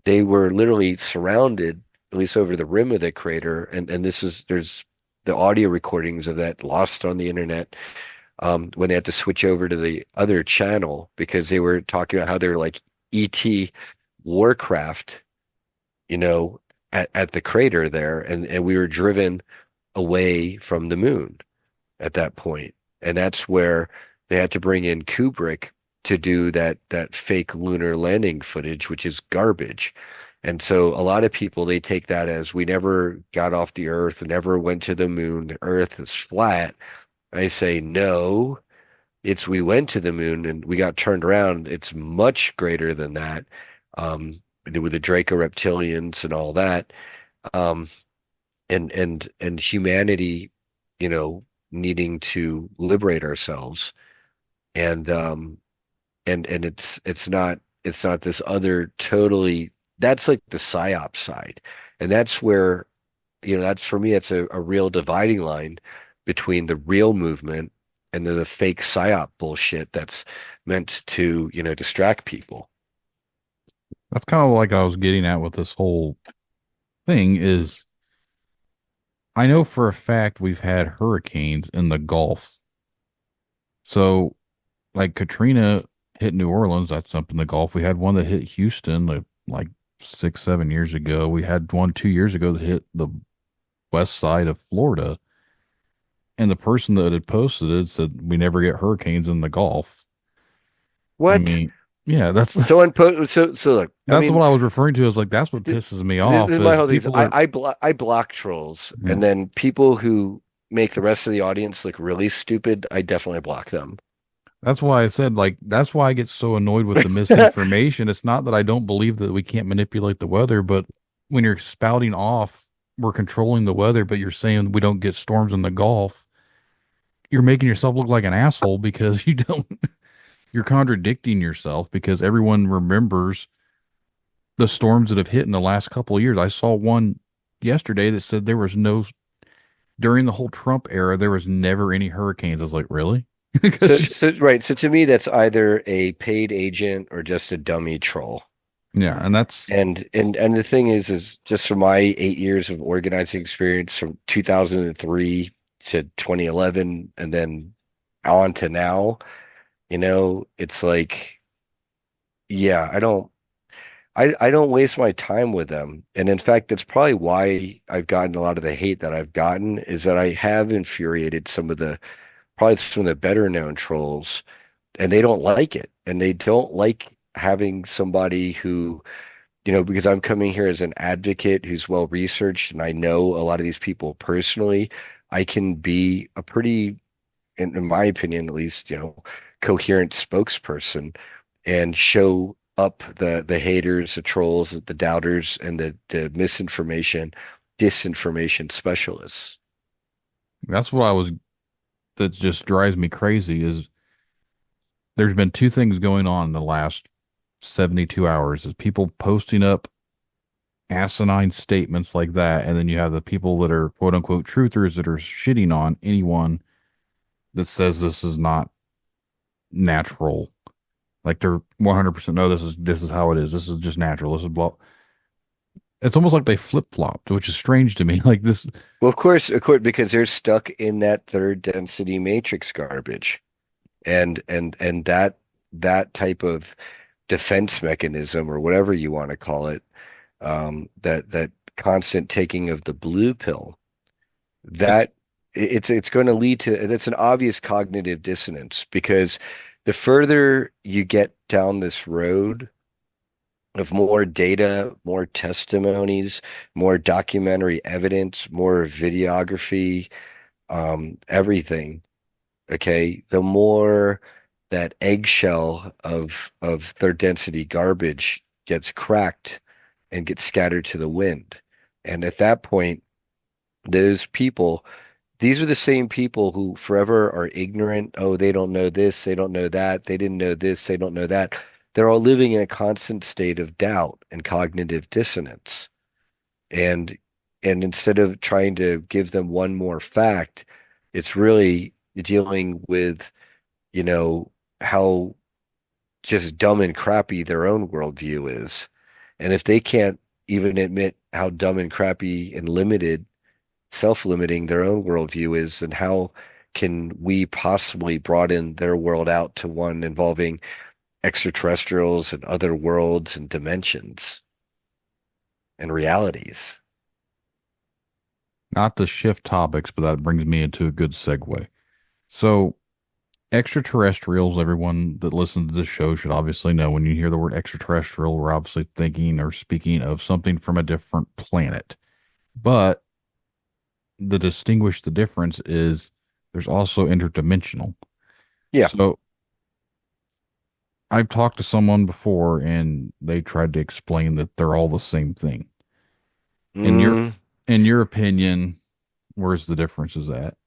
They were literally surrounded, at least over the rim of the crater, and there's the audio recordings of that lost on the internet, when they had to switch over to the other channel because they were talking about how they were like ET warcraft, at the crater there, and we were driven away from the moon at that point. And that's where they had to bring in Kubrick to do that fake lunar landing footage, which is garbage. And so a lot of people, they take that as we never got off the Earth, never went to the moon, the Earth is flat. I say, no, it's we went to the moon and we got turned around. It's much greater than that, with the Draco reptilians and all that. And humanity, needing to liberate ourselves. And it's not this other totally, that's like the psyop side. And that's where that's for me, it's a real dividing line between the real movement and the fake psyop bullshit that's meant to, distract people. That's kind of like I was getting at with this whole thing is I know for a fact we've had hurricanes in the Gulf. So like Katrina hit New Orleans, that's up in the Gulf. We had one that hit Houston like 6, 7 years ago. We had one 2 years ago that hit the west side of Florida. And the person that had posted it said we never get hurricanes in the Gulf. I What? mean, yeah, that's So look, I that's mean, what I was referring to as like that's what th- pisses me this off is my is whole thing. Is people are I block trolls, yeah. and then people who make the rest of the audience look really stupid, I definitely block them. That's why I said like that's why I get so annoyed with the misinformation. It's not that I don't believe that we can't manipulate the weather, but when you're spouting off we're controlling the weather, but you're saying we don't get storms in the Gulf, you're making yourself look like an asshole because you don't you're contradicting yourself because everyone remembers the storms that have hit in the last couple of years. I saw one yesterday that said there was no during the whole Trump era there was never any hurricanes. I was like, really? Right. So to me, that's either a paid agent or just a dummy troll. Yeah, and that's And the thing is just from my 8 years of organizing experience from 2003 to 2011 and then on to now, it's like, yeah, I don't waste my time with them. And in fact, that's probably why I've gotten a lot of the hate that I've gotten is that I have infuriated probably some of the better known trolls, and they don't like it. And they don't like having somebody who, because I'm coming here as an advocate who's well researched and I know a lot of these people personally, I can be a pretty, in my opinion at least, coherent spokesperson and show up the haters, the trolls, the doubters, and the misinformation, disinformation specialists. that's what I was that just drives me crazy is there's been two things going on in the last 72 hours is people posting up asinine statements like that, and then you have the people that are quote unquote truthers that are shitting on anyone that says this is not natural. Like they're 100% no, this is how it is. This is just natural. This is blah. It's almost like they flip-flopped, which is strange to me. Like this, Well, of course, because they're stuck in that third density matrix garbage, and that type of defense mechanism or whatever you want to call it, that constant taking of the blue pill, it's that it's going to lead to that's an obvious cognitive dissonance because the further you get down this road of more data, more testimonies, more documentary evidence, more videography, everything. Okay, the more that eggshell of third density garbage gets cracked and gets scattered to the wind. And at that point, those people, these are the same people who forever are ignorant. Oh, they don't know this, they don't know that, they didn't know this, they don't know that. They're all living in a constant state of doubt and cognitive dissonance. And and instead of trying to give them one more fact, it's really dealing with, how just dumb and crappy their own worldview is. And if they can't even admit how dumb and crappy and limited, self-limiting their own worldview is, then how can we possibly broaden their world out to one involving extraterrestrials and other worlds and dimensions and realities? not to shift topics, but that brings me into a good segue. So, extraterrestrials, everyone that listens to this show should obviously know when you hear the word extraterrestrial, we're obviously thinking or speaking of something from a different planet. But the difference is there's also interdimensional. Yeah. So I've talked to someone before and they tried to explain that they're all the same thing. In your Mm, in your opinion, where's the differences at?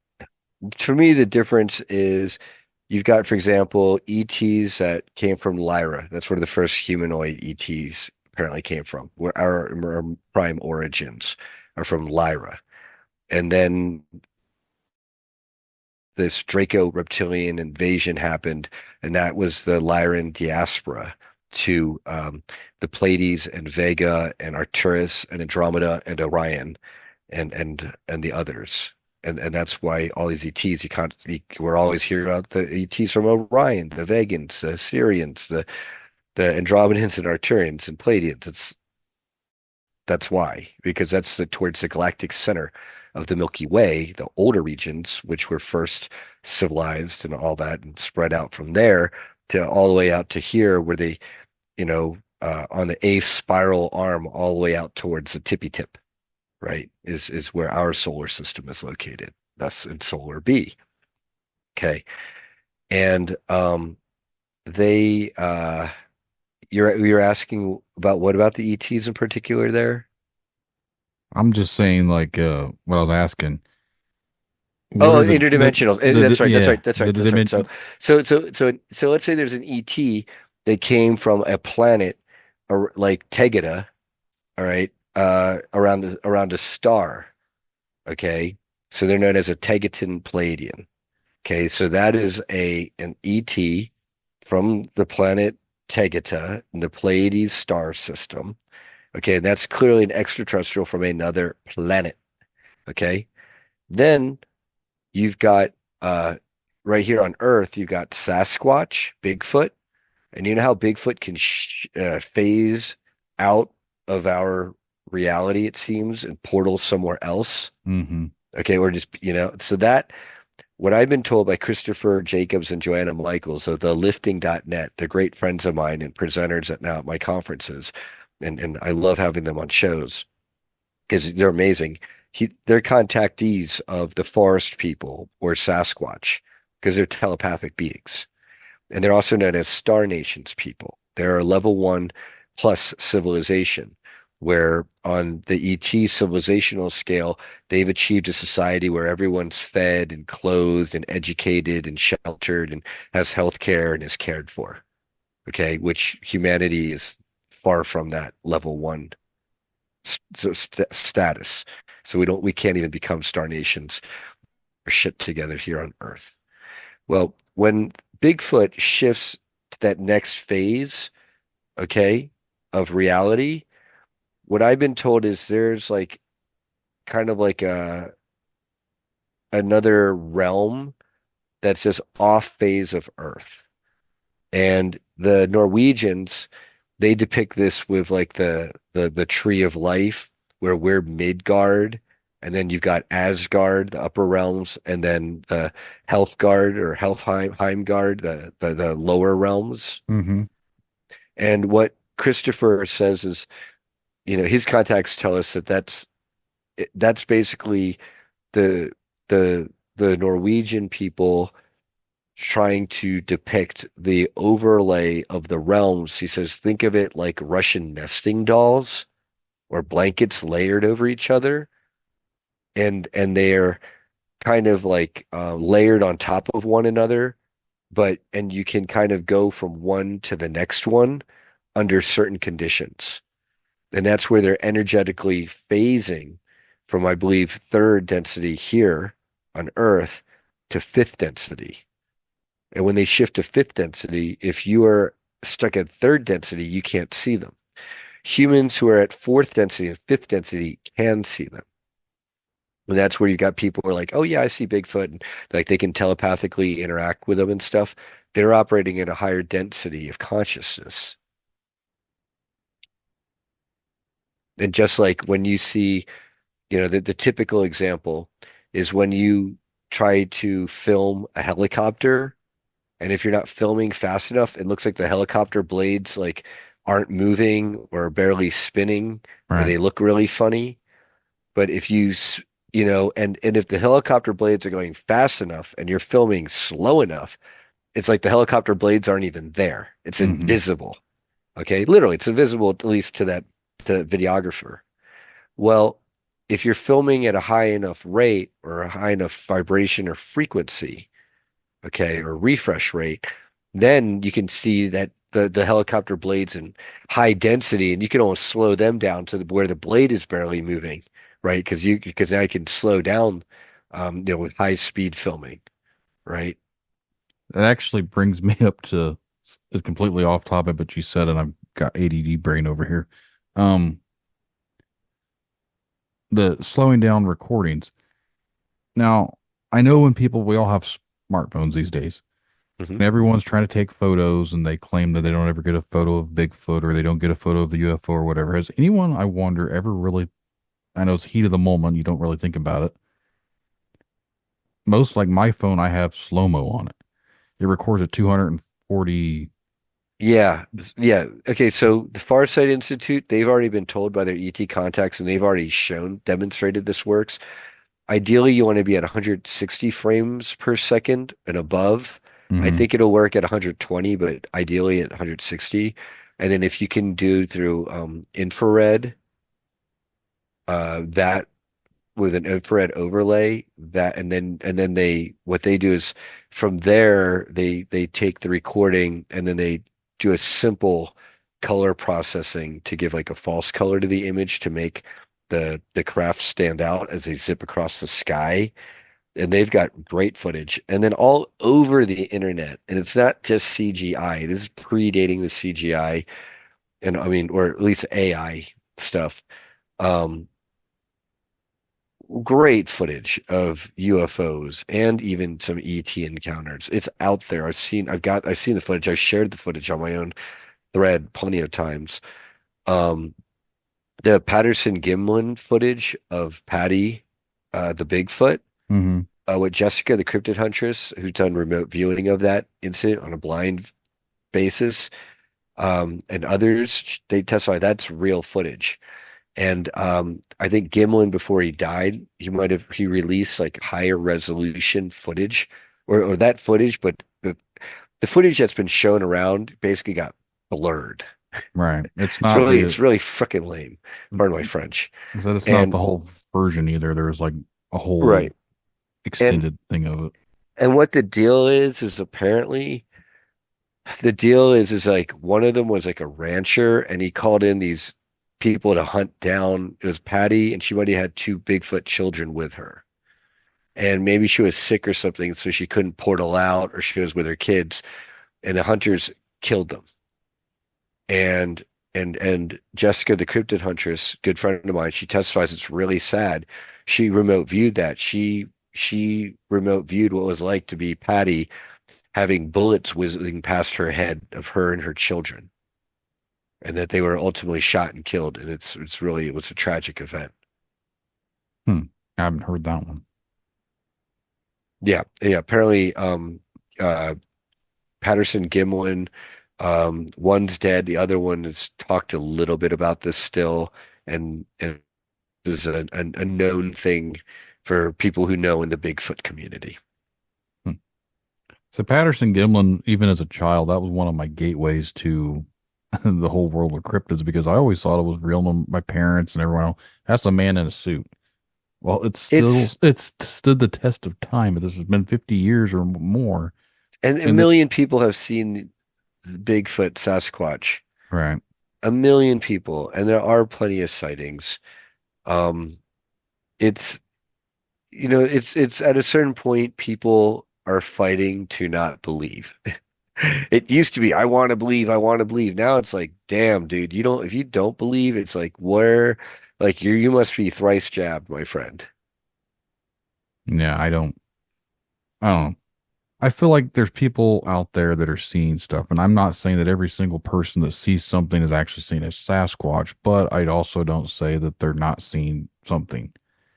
for me, the difference is you've got, for example, ETs that came from Lyra. That's where the first humanoid ETs apparently came from, where our prime origins are from Lyra. And then this Draco reptilian invasion happened, and that was the Lyran diaspora to the Pleiades and Vega and Arcturus and Andromeda and Orion and the others. And that's why all these ETs, we're always hearing about the ETs from Orion, the Vegans, the Sirians, the Andromedans and Arcturians and Pleiadians. That's why, because that's towards the galactic center of the Milky Way, the older regions, which were first civilized and all that, and spread out from there to all the way out to here, where they, on the eighth spiral arm, all the way out towards the tippy tip, right, is where our solar system is located. Thus, in Solar B. Okay, and they you're asking about what about the ETs in particular there? I'm just saying, like, what I was asking. What Oh, are interdimensional. That's right. yeah, That's right. So let's say there's an ET that came from a planet like Tegeta, all right, around a star. Okay. So they're known as a Tegetan Palladian. Okay, so that is an ET from the planet Tegeta in the Pleiades star system. Okay, and that's clearly an extraterrestrial from another planet. Okay. Then you've got right here on Earth, you've got Sasquatch, Bigfoot, and you know how Bigfoot can phase out of our reality, it seems, and portal somewhere else. Mm-hmm. Okay, or just so that what I've been told by Christopher Jacobs and Joanna Michaels of the lifting.net, they're great friends of mine and presenters at my conferences, and I love having them on shows because they're amazing. They're contactees of the forest people or Sasquatch because they're telepathic beings. And they're also known as Star Nations people. They're a level 1 plus civilization, where on the ET civilizational scale, they've achieved a society where everyone's fed and clothed and educated and sheltered and has health care and is cared for. Okay, which humanity is far from that level 1 status. So we can't even become Star Nations or shit together here on Earth. Well, when Bigfoot shifts to that next phase, okay, of reality, what I've been told is there's like kind of like another realm that's just off phase of Earth. And the Norwegians, they depict this with like the tree of life, where we're Midgard, and then you've got Asgard, the upper realms, and then the Healthgard or Heimgard, the lower realms. Mm-hmm. And what Christopher says is, his contacts tell us that's basically the Norwegian people trying to depict the overlay of the realms. He says, think of it like Russian nesting dolls or blankets layered over each other. And they're kind of like layered on top of one another, and you can kind of go from one to the next one under certain conditions. And that's where they're energetically phasing from, I believe, third density here on Earth to fifth density. And when they shift to fifth density, if you are stuck at third density, you can't see them. Humans who are at fourth density and fifth density can see them. And that's where you got people who are like, oh yeah, I see Bigfoot, and like they can telepathically interact with them and stuff. They're operating at a higher density of consciousness. And just like when you see, the typical example is when you try to film a helicopter, and if you're not filming fast enough, it looks like the helicopter blades like aren't moving or barely spinning, or they look really funny. But if and if the helicopter blades are going fast enough and you're filming slow enough, it's like the helicopter blades aren't even there. It's invisible. Okay, literally, it's invisible, at least to the videographer. Well, if you're filming at a high enough rate or a high enough vibration or frequency, okay, or refresh rate, then you can see that the helicopter blades in high density, and you can almost slow them down to where the blade is barely moving, right? Because now you can slow down, with high speed filming, right? That actually brings me up to it's completely off topic, but you said it. I've got ADD brain over here. Um, the slowing down recordings. Now, I know when we all have smartphones these days, Hmm. and everyone's trying to take photos, and they claim that they don't ever get a photo of Bigfoot or they don't get a photo of the UFO or whatever. Has anyone, I wonder, ever really? I know it's heat of the moment. You don't really think about it. Most like my phone, I have slow mo on it. It records at 240. Yeah, yeah. Okay, so the Farsight Institute, they've already been told by their ET contacts, and they've already demonstrated this works. Ideally, you want to be at 160 frames per second and above. I Hmm. think it'll work at 120, but ideally at 160. And then if you can do through infrared, that with an infrared overlay, that and then they what they do is from there they take the recording and then they do a simple color processing to give like a false color to the image to make the craft stand out as they zip across the sky. And they've got great footage. And then all over the internet, and it's not just CGI. This is predating the CGI, and I mean, or at least AI stuff. Um, Great footage of UFOs and even some ET encounters. It's out there. I've seen the footage. I've shared the footage on my own thread plenty of times. Um, the Patterson Gimlin footage of Patty, the Bigfoot, Hmm. with Jessica, the cryptid huntress, who's done remote viewing of that incident on a blind basis, and others, they testify that's real footage. And I think Gimlin, before he died, he released like higher resolution footage, or that footage, but the footage that's been shown around basically got blurred. Right. It's It's not really the it's really freaking lame. Pardon my French. that it's not the And whole version either. There's like a whole right. And extended thing of it. what the deal is apparently the deal is like one of them was like a rancher and he called in these people to hunt down. It was Patty and she might have had two Bigfoot children with her. And maybe she was sick or something, so she couldn't portal out, or she was with her kids, and the hunters killed them. And Jessica, the cryptid huntress, good friend of mine, she testifies it's really sad. She remote viewed that. She remote viewed what it was like to be Patty having bullets whizzing past her head of her and her children, and that they were ultimately shot and killed. And it was a tragic event. Hmm. I haven't heard that one. Yeah, yeah. Apparently, Patterson Gimlin, one's dead. The other one has talked a little bit about this still, and this is a known thing for people who know in the Bigfoot community. Hmm. So Patterson Gimlin, even as a child, that was one of my gateways to the whole world of cryptids because I always thought it was real. My parents and everyone else, that's a man in a suit. Well, It's it's stood the test of time. This has been 50 years or more. and a And the, million people have seen the Bigfoot Sasquatch. right. A million people, and there are plenty of sightings. Um, it's it's at a certain point people are fighting to not believe. It used to be, I want to believe, I want to believe. Now it's like, damn, dude, if you don't believe, it's like like you must be thrice jabbed, my friend. Yeah, I don't know. I feel like there's people out there that are seeing stuff, and I'm not saying that every single person that sees something is actually seeing a Sasquatch, but I also don't say that they're not seeing something.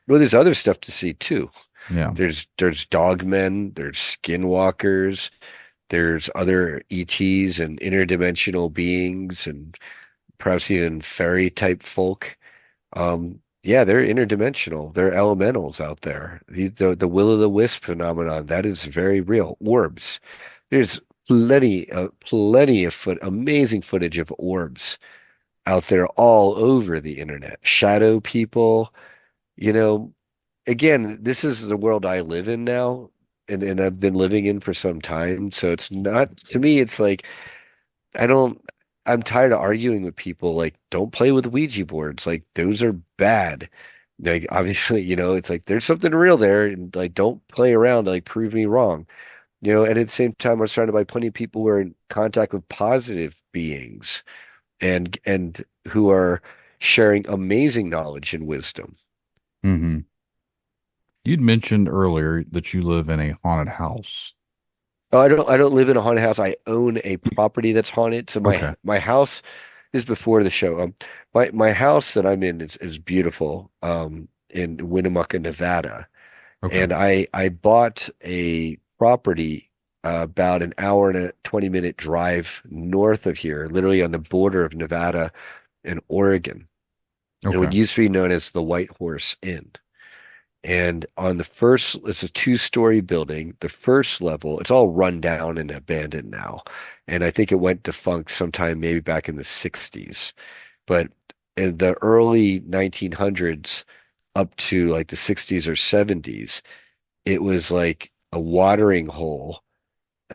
Well, there's other stuff to see too. Yeah. There's dogmen, there's skinwalkers, there's other ETs and interdimensional beings and perhaps even fairy type folk. Yeah, they're interdimensional. They're elementals out there. The will-o'-the-wisp phenomenon, that is very real. Orbs. There's plenty of amazing footage of orbs out there all over the internet. Shadow people, you know, again, this is the world I live in now, and I've been living in for some time. So it's not, to me, it's like I don't, I'm tired of arguing with people like, don't play with Ouija boards. Like, those are bad. Like obviously, it's like there's something real there, and like don't play around, like prove me wrong. And at the same time, I was surrounded by plenty of people who are in contact with positive beings and who are sharing amazing knowledge and wisdom. Hmm. You'd mentioned earlier that you live in a haunted house. Oh, I don't live in a haunted house. I own a property that's haunted. So my Okay. my house this is before the show. My house that I'm in is beautiful. In Winnemucca, Nevada. Okay. And I bought a property about an hour and a 20-minute drive north of here, literally on the border of Nevada and Oregon. And what Okay. used to be known as the White Horse Inn. And on the first, it's a two-story building. The first level, it's all run down and abandoned now. And I think it went defunct sometime maybe back in the 60s. But in the early 1900s up to like the 60s or 70s, it was like a watering hole,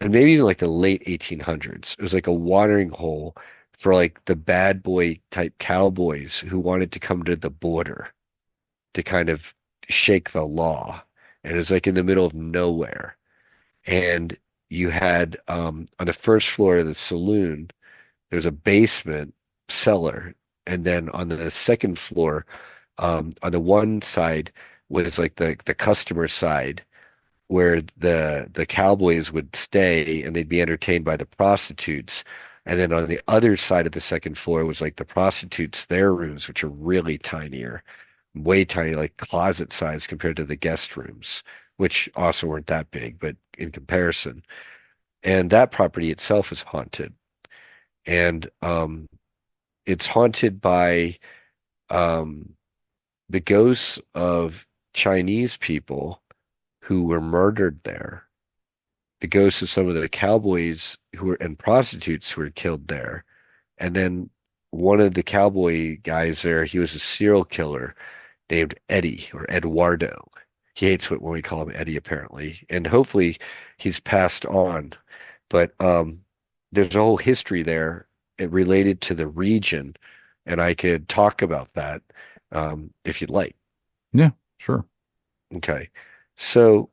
and maybe even like the late 1800s. It was like a watering hole for like the bad boy type cowboys who wanted to come to the border to kind of shake the law. And it was like in the middle of nowhere. And you had on the first floor of the saloon, there was a basement cellar. And then on the second floor, on the one side was like the customer side where the cowboys would stay and they'd be entertained by the prostitutes. And then on the other side of the second floor was like the prostitutes, their rooms, which are really tinier, way tiny, like closet size compared to the guest rooms, which also weren't that big, but in comparison. And that property itself is haunted. And it's haunted by um, the ghosts of Chinese people who were murdered there, the ghosts of some of the cowboys who were and prostitutes who were killed there. And then one of the cowboy guys there, he was a serial killer named Eddie or Eduardo. He hates when we call him Eddie, apparently. And hopefully he's passed on. But there's a whole history there related to the region. And I could talk about that if you'd like. Yeah, sure. Okay. So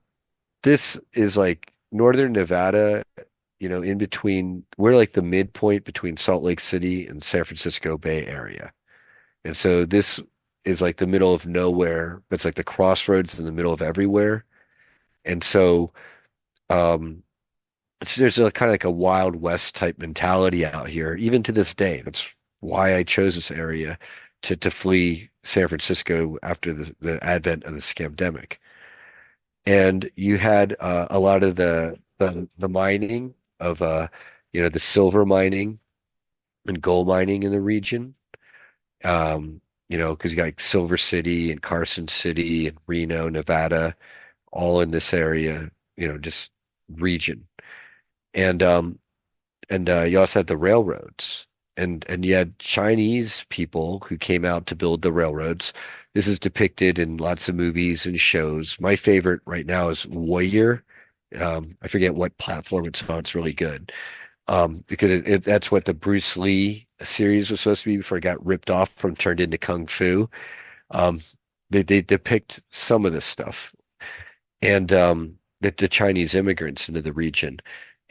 this is like northern Nevada, in between, we're like the midpoint between Salt Lake City and San Francisco Bay Area. And so this is like the middle of nowhere. It's like the crossroads in the middle of everywhere. And so um there's a kind of like a Wild West type mentality out here, even to this day. That's why I chose this area to flee San Francisco after the advent of the scamdemic. And you had a lot of the mining of the silver mining and gold mining in the region. Because you got like Silver City and Carson City and Reno, Nevada, all in this area, just region. And you also had the railroads. And you had Chinese people who came out to build the railroads. This is depicted in lots of movies and shows. My favorite right now is Warrior. I forget what platform it's on. It's really good. Because that's what the Bruce Lee series was supposed to be before it got ripped off from turned into Kung Fu. Um, they depict some of this stuff and the Chinese immigrants into the region.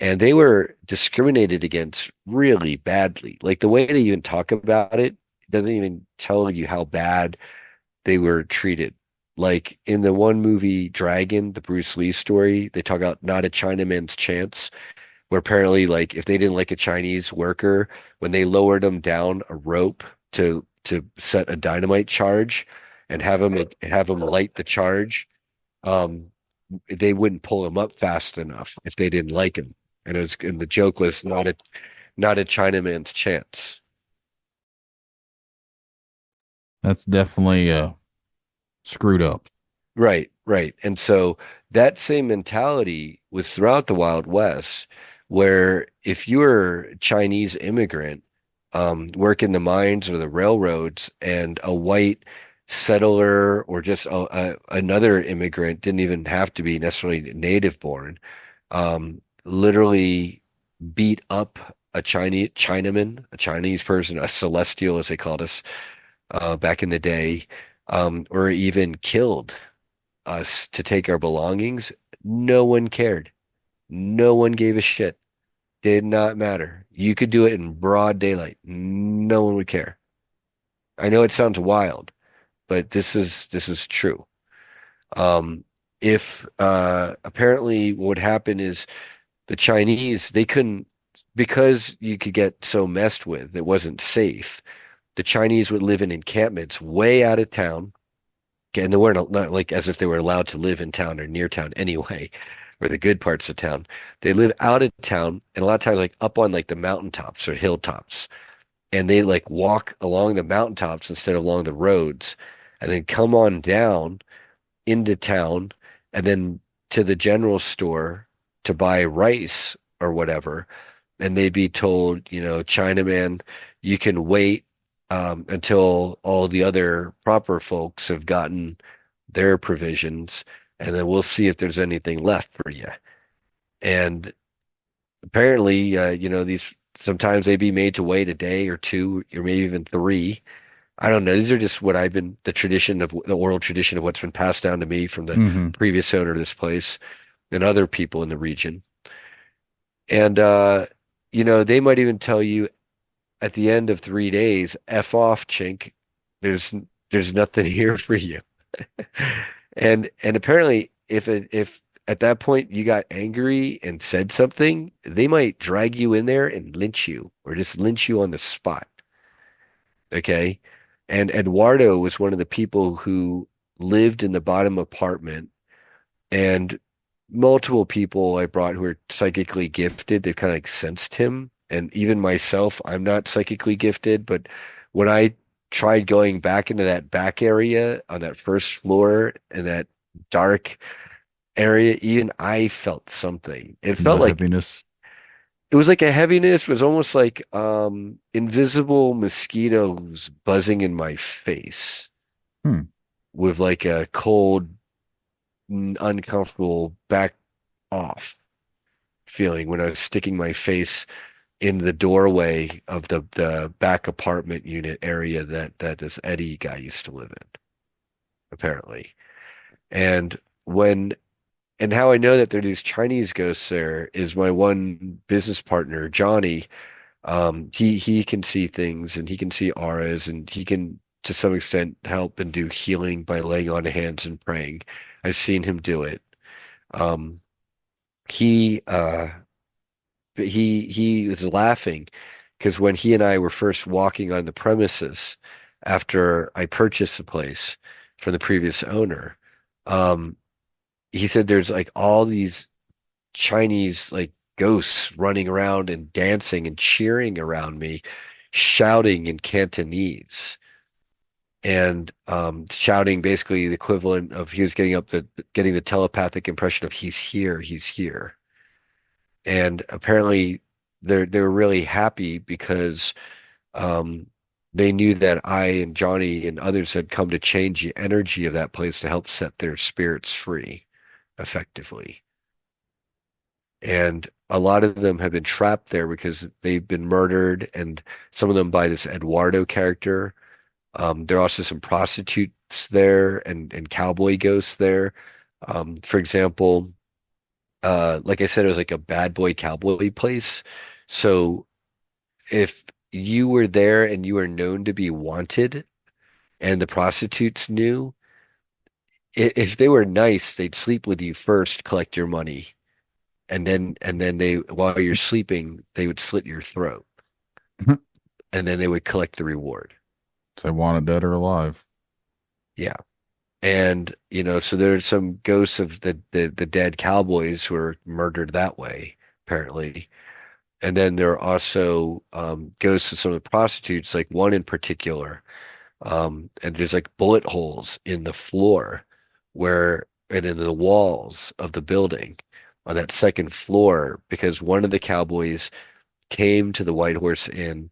And they were discriminated against really badly. Like the way they even talk about it doesn't even tell you how bad they were treated. Like in the one movie Dragon, the Bruce Lee story, they talk about not a Chinaman's chance, where apparently like if they didn't like a Chinese worker, when they lowered them down a rope to set a dynamite charge and have him light the charge, um, they wouldn't pull him up fast enough if they didn't like him. And the joke was not a Chinaman's chance. That's definitely screwed up. Right, right. And so that same mentality was throughout the Wild West, where if you were a Chinese immigrant, working the mines or the railroads, and a white settler or just another immigrant didn't even have to be necessarily native born, literally beat up a Chinaman, a Chinese person, a celestial as they called us back in the day, or even killed us to take our belongings, no one cared. No one gave a shit. Did not matter. You could do it in broad daylight. No one would care. I know it sounds wild, but this is true. If apparently what would happen is the Chinese, they couldn't, because you could get so messed with, it wasn't safe. The Chinese would live in encampments way out of town. And they weren't not like as if they were allowed to live in town or near town anyway, or the good parts of town. They live out of town and a lot of times like up on like the mountaintops or hilltops. And they like walk along the mountaintops instead of along the roads and then come on down into town and then to the general store to buy rice or whatever. And they'd be told, Chinaman, you can wait until all the other proper folks have gotten their provisions, and then we'll see if there's anything left for you. And apparently, these sometimes they be made to wait a day or two, or maybe even three. I don't know. These are just what I've been, the oral tradition of what's been passed down to me from the Mm-hmm. previous owner of this place and other people in the region. And, they might even tell you at the end of 3 days, F off, chink. There's, there's nothing here for you. And apparently if at that point you got angry and said something, they might drag you in there and lynch you or just lynch you on the spot. Okay. And Eduardo was one of the people who lived in the bottom apartment, and multiple people I brought who are psychically gifted, they've kind of like sensed him. And even myself, I'm not psychically gifted, but when I tried going back into that back area on that first floor in that dark area, even I felt something. It The felt like heaviness. it was like a heaviness, it was almost like invisible mosquitoes buzzing in my face Hmm. with like a cold, uncomfortable back off feeling when I was sticking my face in the doorway of the back apartment unit area that this Eddie guy used to live in, apparently. And when and how I know that there are these Chinese ghosts there is my one business partner, Johnny. He can see things and he can see auras and he can to some extent help and do healing by laying on hands and praying. I've seen him do it. Um, he he was laughing because when he and I were first walking on the premises after I purchased the place from the previous owner, um, he said there's like all these Chinese like ghosts running around and dancing and cheering around me, shouting in Cantonese and shouting basically the equivalent of he was getting the telepathic impression of he's here, he's here. And apparently they were really happy because um, they knew that I and Johnny and others had come to change the energy of that place to help set their spirits free effectively. And a lot of them have been trapped there because they've been murdered, and some of them by this Eduardo character. There are also some prostitutes there and cowboy ghosts there. For example, like I said, it was like a bad boy cowboy place. So if you were there and you were known to be wanted and the prostitutes knew, if they were nice, they'd sleep with you first, collect your money, and then they while you're sleeping, they would slit your throat, and then they would collect the reward. Say wanted dead or alive. Yeah. And so there's some ghosts of the dead cowboys who were murdered that way, apparently. And then there are also ghosts of some of the prostitutes, like one in particular. And there's like bullet holes in the floor and in the walls of the building on that second floor because one of the cowboys came to the White Horse Inn,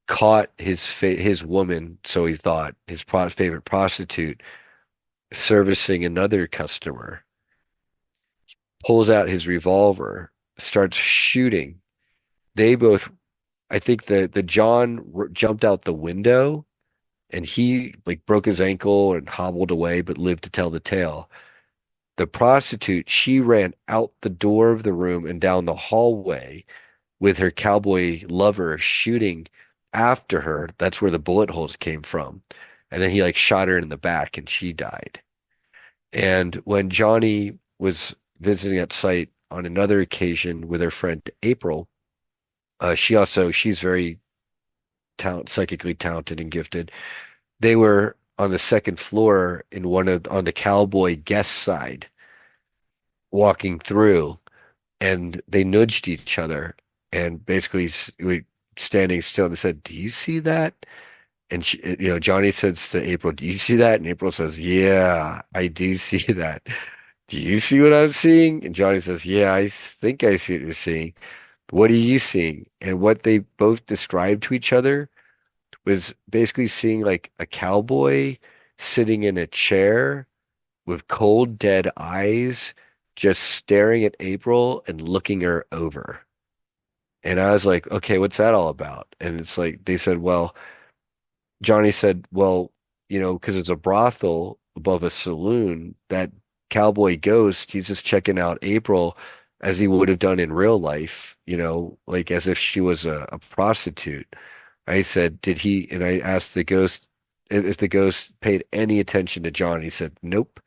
caught his woman, so he thought, his favorite prostitute, servicing another customer, pulls out his revolver, starts shooting. They both, I think the John jumped out the window and he like broke his ankle and hobbled away, but lived to tell the tale. The prostitute, she ran out the door of the room and down the hallway with her cowboy lover shooting after her. That's where the bullet holes came from. And then he like shot her in the back and she died. And when Johnny was visiting that site on another occasion with her friend April, she's very psychically talented and gifted. They were on the second floor on the cowboy guest side walking through, and they nudged each other and basically we standing still and they said, "Do you see that?" And Johnny says to April, "Do you see that?" And April says, "Yeah, I do see that." "Do you see what I'm seeing?" And Johnny says, "Yeah, I think I see what you're seeing. What are you seeing?" And what they both described to each other was basically seeing like a cowboy sitting in a chair with cold, dead eyes, just staring at April and looking her over. And I was like, okay, what's that all about? And it's like, they said, well, Johnny said, well, because it's a brothel above a saloon, that cowboy ghost, he's just checking out April as he would have done in real life, like as if she was a prostitute. I said, and I asked the ghost if the ghost paid any attention to John. He said, nope.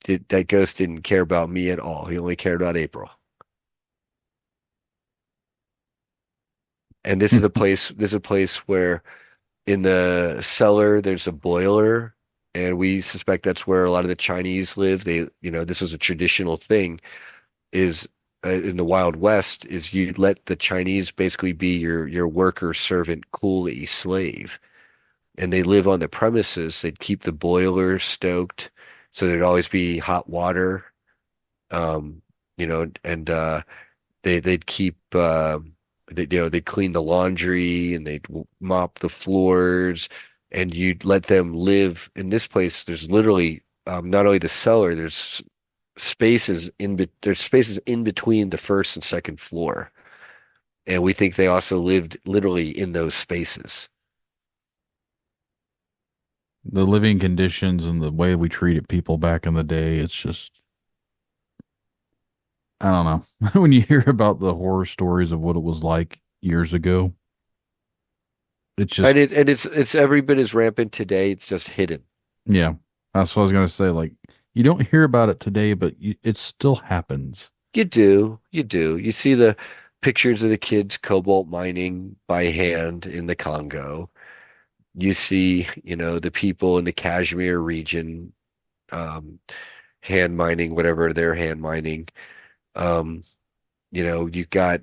That ghost didn't care about me at all. He only cared about April. And this is a place where in the cellar there's a boiler, and we suspect that's where a lot of the Chinese live. This was a traditional thing is in the Wild West is you let the Chinese basically be your worker, servant, coolie, slave. And they live on the premises. They'd keep the boiler stoked, so there'd always be hot water. And they'd keep they'd clean the laundry and they'd mop the floors, and you'd let them live in this place. There's literally not only the cellar, there's spaces in between the first and second floor. And we think they also lived literally in those spaces. The living conditions and the way we treated people back in the day, it's just, I don't know. When you hear about the horror stories of what it was like years ago, it's just, It's every bit as rampant today. It's just hidden. yeah, that's what I was going to say. Like, you don't hear about it today, but it still happens. You do. You see the pictures of the kids cobalt mining by hand in the Congo. You see, the people in the Kashmir region, hand mining, whatever they're hand mining. You've got,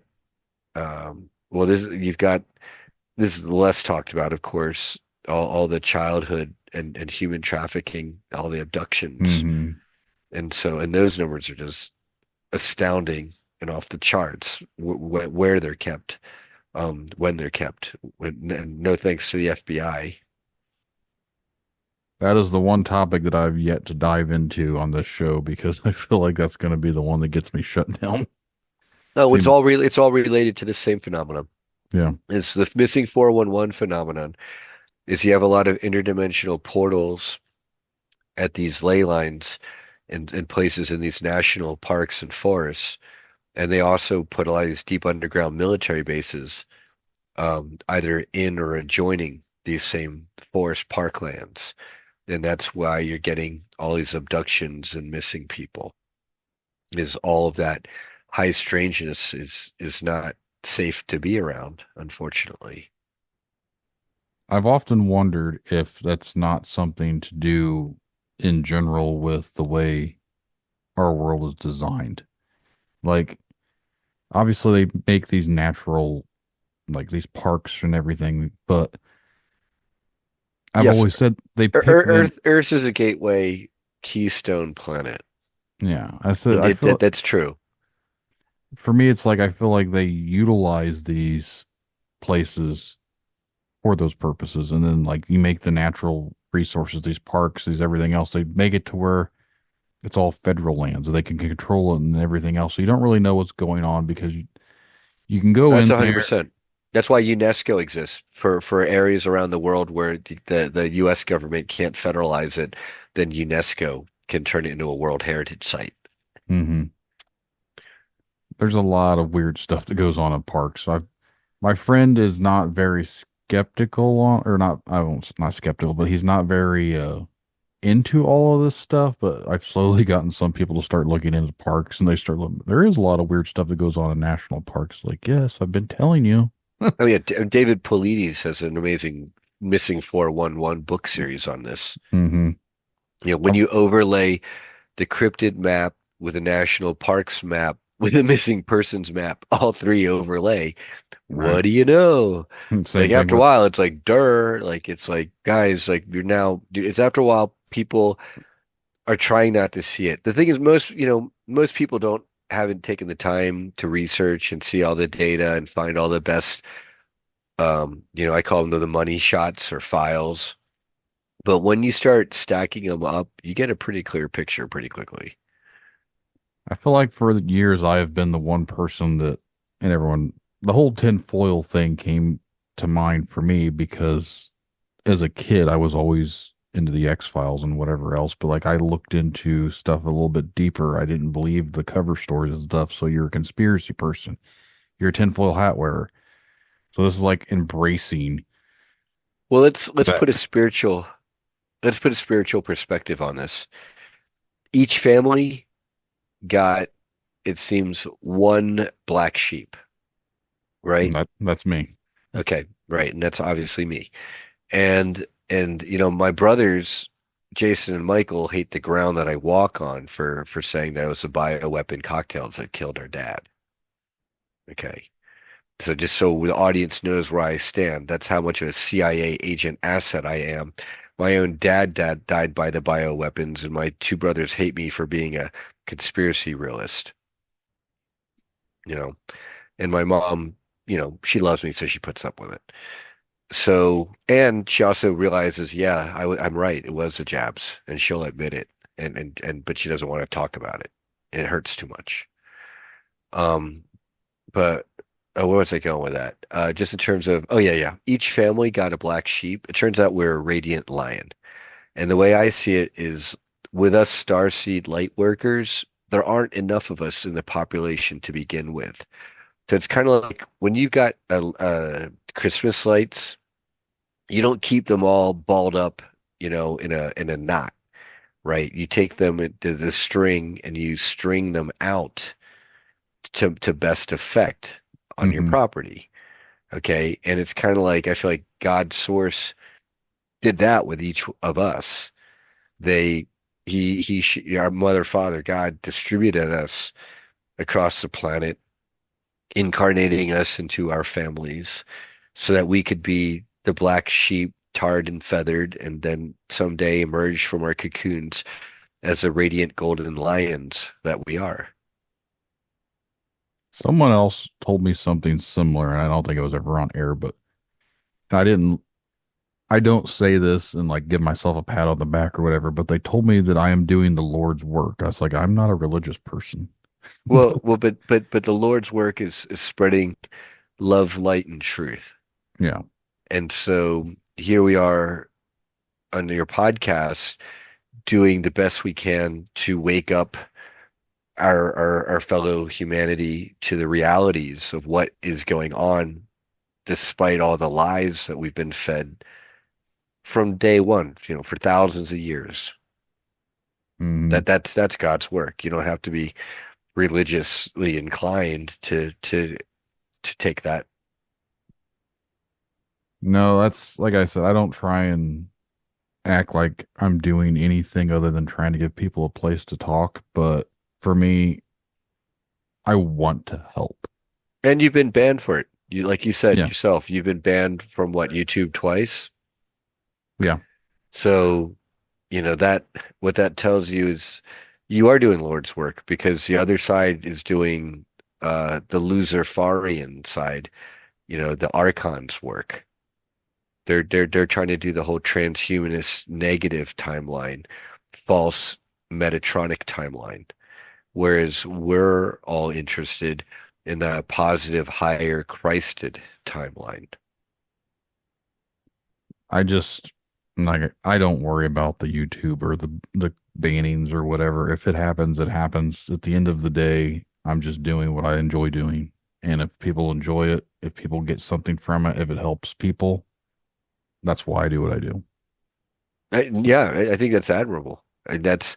you've got, this is less talked about, of course, all the childhood and human trafficking, all the abductions. Mm-hmm. And those numbers are just astounding and off the charts where they're kept. When they're kept, and no thanks to the FBI. That is the one topic that I've yet to dive into on this show because I feel like that's going to be the one that gets me shut down. No, it's all related to the same phenomenon. Yeah. It's the missing 411 phenomenon. Is you have a lot of interdimensional portals at these ley lines and places in these national parks and forests. And they also put a lot of these deep underground military bases, either in or adjoining these same forest parklands. And that's why you're getting all these abductions and missing people. Is all of that high strangeness is not safe to be around, unfortunately. I've often wondered if that's not something to do in general with the way our world is designed. Like, obviously they make these natural, like these parks and everything, but I've Yes, always said they pick Earth is a gateway keystone planet. Yeah, I said That's true. For me, it's like I feel like they utilize these places for those purposes, and then like you make the natural resources, these parks, these everything else, they make it to where it's all federal land, so they can control it and everything else. So you don't really know what's going on because you can go That's in 100%. That's why UNESCO exists for areas around the world where the US government can't federalize it, then UNESCO can turn it into a World Heritage Site. Hmm. There's a lot of weird stuff that goes on in parks. My friend is not very skeptical on, or not, I won't, not skeptical, but he's not very into all of this stuff. But I've slowly gotten some people to start looking into parks, and they start looking. There is a lot of weird stuff that goes on in national parks. Like, yes, I've been telling you. Oh yeah, David Paulides has an amazing Missing 411 book series on this. Hmm. When you overlay the cryptid map with a national parks map with a missing persons map, all three overlay. Right. What do you know? Same Like thing after a with, while, it's like like it's like guys, like you're now. It's after a while, people are trying not to see it. The thing is, most people haven't taken the time to research and see all the data and find all the best. I call them the money shots or files. But when you start stacking them up, you get a pretty clear picture pretty quickly. I feel like for years I have been the one person that, and everyone, the whole tinfoil thing came to mind for me because as a kid I was always into the X-Files and whatever else, but like I looked into stuff a little bit deeper. I didn't believe the cover stories and stuff. So you're a conspiracy person. You're a tinfoil hat wearer. So this is like embracing Well, let's that. put a spiritual perspective on this. Each family got, it seems, one black sheep, right? That's me. Okay, right, and that's obviously me. And my brothers, Jason and Michael, hate the ground that I walk on for saying that it was the bioweapon cocktails that killed our dad. Okay. So just so the audience knows where I stand, that's how much of a CIA agent asset I am. My own dad died by the bioweapons, and my two brothers hate me for being a conspiracy realist. You know, and my mom, she loves me, so she puts up with it. So, and she also realizes, yeah, I'm right. It was the jabs, and she'll admit it, but she doesn't want to talk about it. It hurts too much. Um, but where was I going with that? Just in terms of, oh yeah, yeah. Each family got a black sheep. It turns out we're a radiant lion. And the way I see it is with us starseed light workers, there aren't enough of us in the population to begin with. So it's kind of like when you've got Christmas lights, you don't keep them all balled up, in a knot, right? You take them into the string and you string them out to best effect on your Hmm. property. Okay. And it's kind of like I feel like God's source did that with each of us. They our mother, father, God distributed us across the planet, incarnating us into our families so that we could be the black sheep, tarred and feathered, and then someday emerge from our cocoons as the radiant golden lions that we are. Someone else told me something similar, and I don't think it was ever on air, but I didn't I don't say this and like give myself a pat on the back or whatever, but they told me that I am doing the Lord's work. I was like, I'm not a religious person. But the Lord's work is spreading love, light, and truth. Yeah. And so here we are on your podcast doing the best we can to wake up our fellow humanity to the realities of what is going on, despite all the lies that we've been fed from day one, for thousands of years. Hmm. That's God's work. You don't have to be religiously inclined to take that. No, that's like I said, I don't try and act like I'm doing anything other than trying to give people a place to talk. But for me, I want to help. And you've been banned for it. Like you said Yeah. yourself, you've been banned from what, YouTube twice? Yeah. So, that what that tells you is you are doing Lord's work because the other side is doing the Luciferian side, the Archon's work. They're trying to do the whole transhumanist negative timeline, false Metatronic timeline. Whereas we're all interested in the positive, higher Christed timeline. I just like I don't worry about the YouTube or the bannings or whatever. If it happens, it happens. At the end of the day, I'm just doing what I enjoy doing. And if people enjoy it, if people get something from it, if it helps people, that's why I do what I do. Yeah, I think that's admirable. And that's,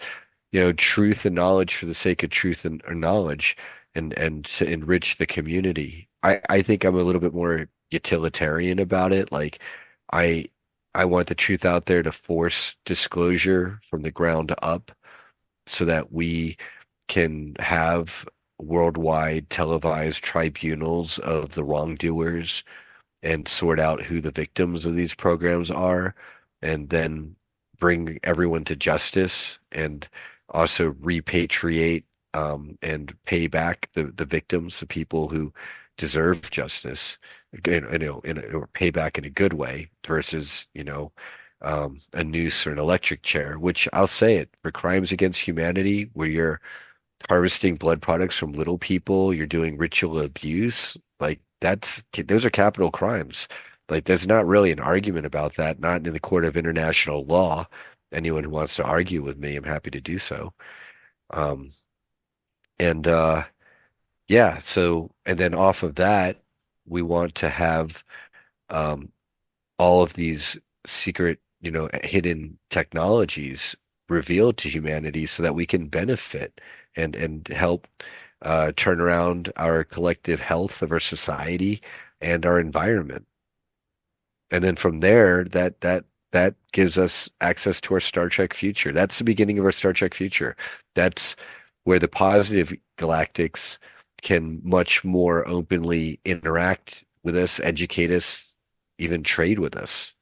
truth and knowledge for the sake of truth and or knowledge and to enrich the community. I think I'm a little bit more utilitarian about it. Like I I want the truth out there to force disclosure from the ground up so that we can have worldwide televised tribunals of the wrongdoers and sort out who the victims of these programs are, and then bring everyone to justice and also repatriate and pay back the victims, the people who deserve justice, or pay back in a good way versus, a noose or an electric chair, which I'll say it, for crimes against humanity, where you're harvesting blood products from little people, you're doing ritual abuse, like those are capital crimes. Like there's not really an argument about that, not in the court of international law. Anyone who wants to argue with me, I'm happy to do so. Um, and yeah, so and then off of that, we want to have um, all of these secret, hidden technologies revealed to humanity so that we can benefit and help turn around our collective health of our society and our environment. And then from there, that gives us access to our Star Trek future. That's the beginning of our Star Trek future. That's where the positive galactics can much more openly interact with us, educate us, even trade with us.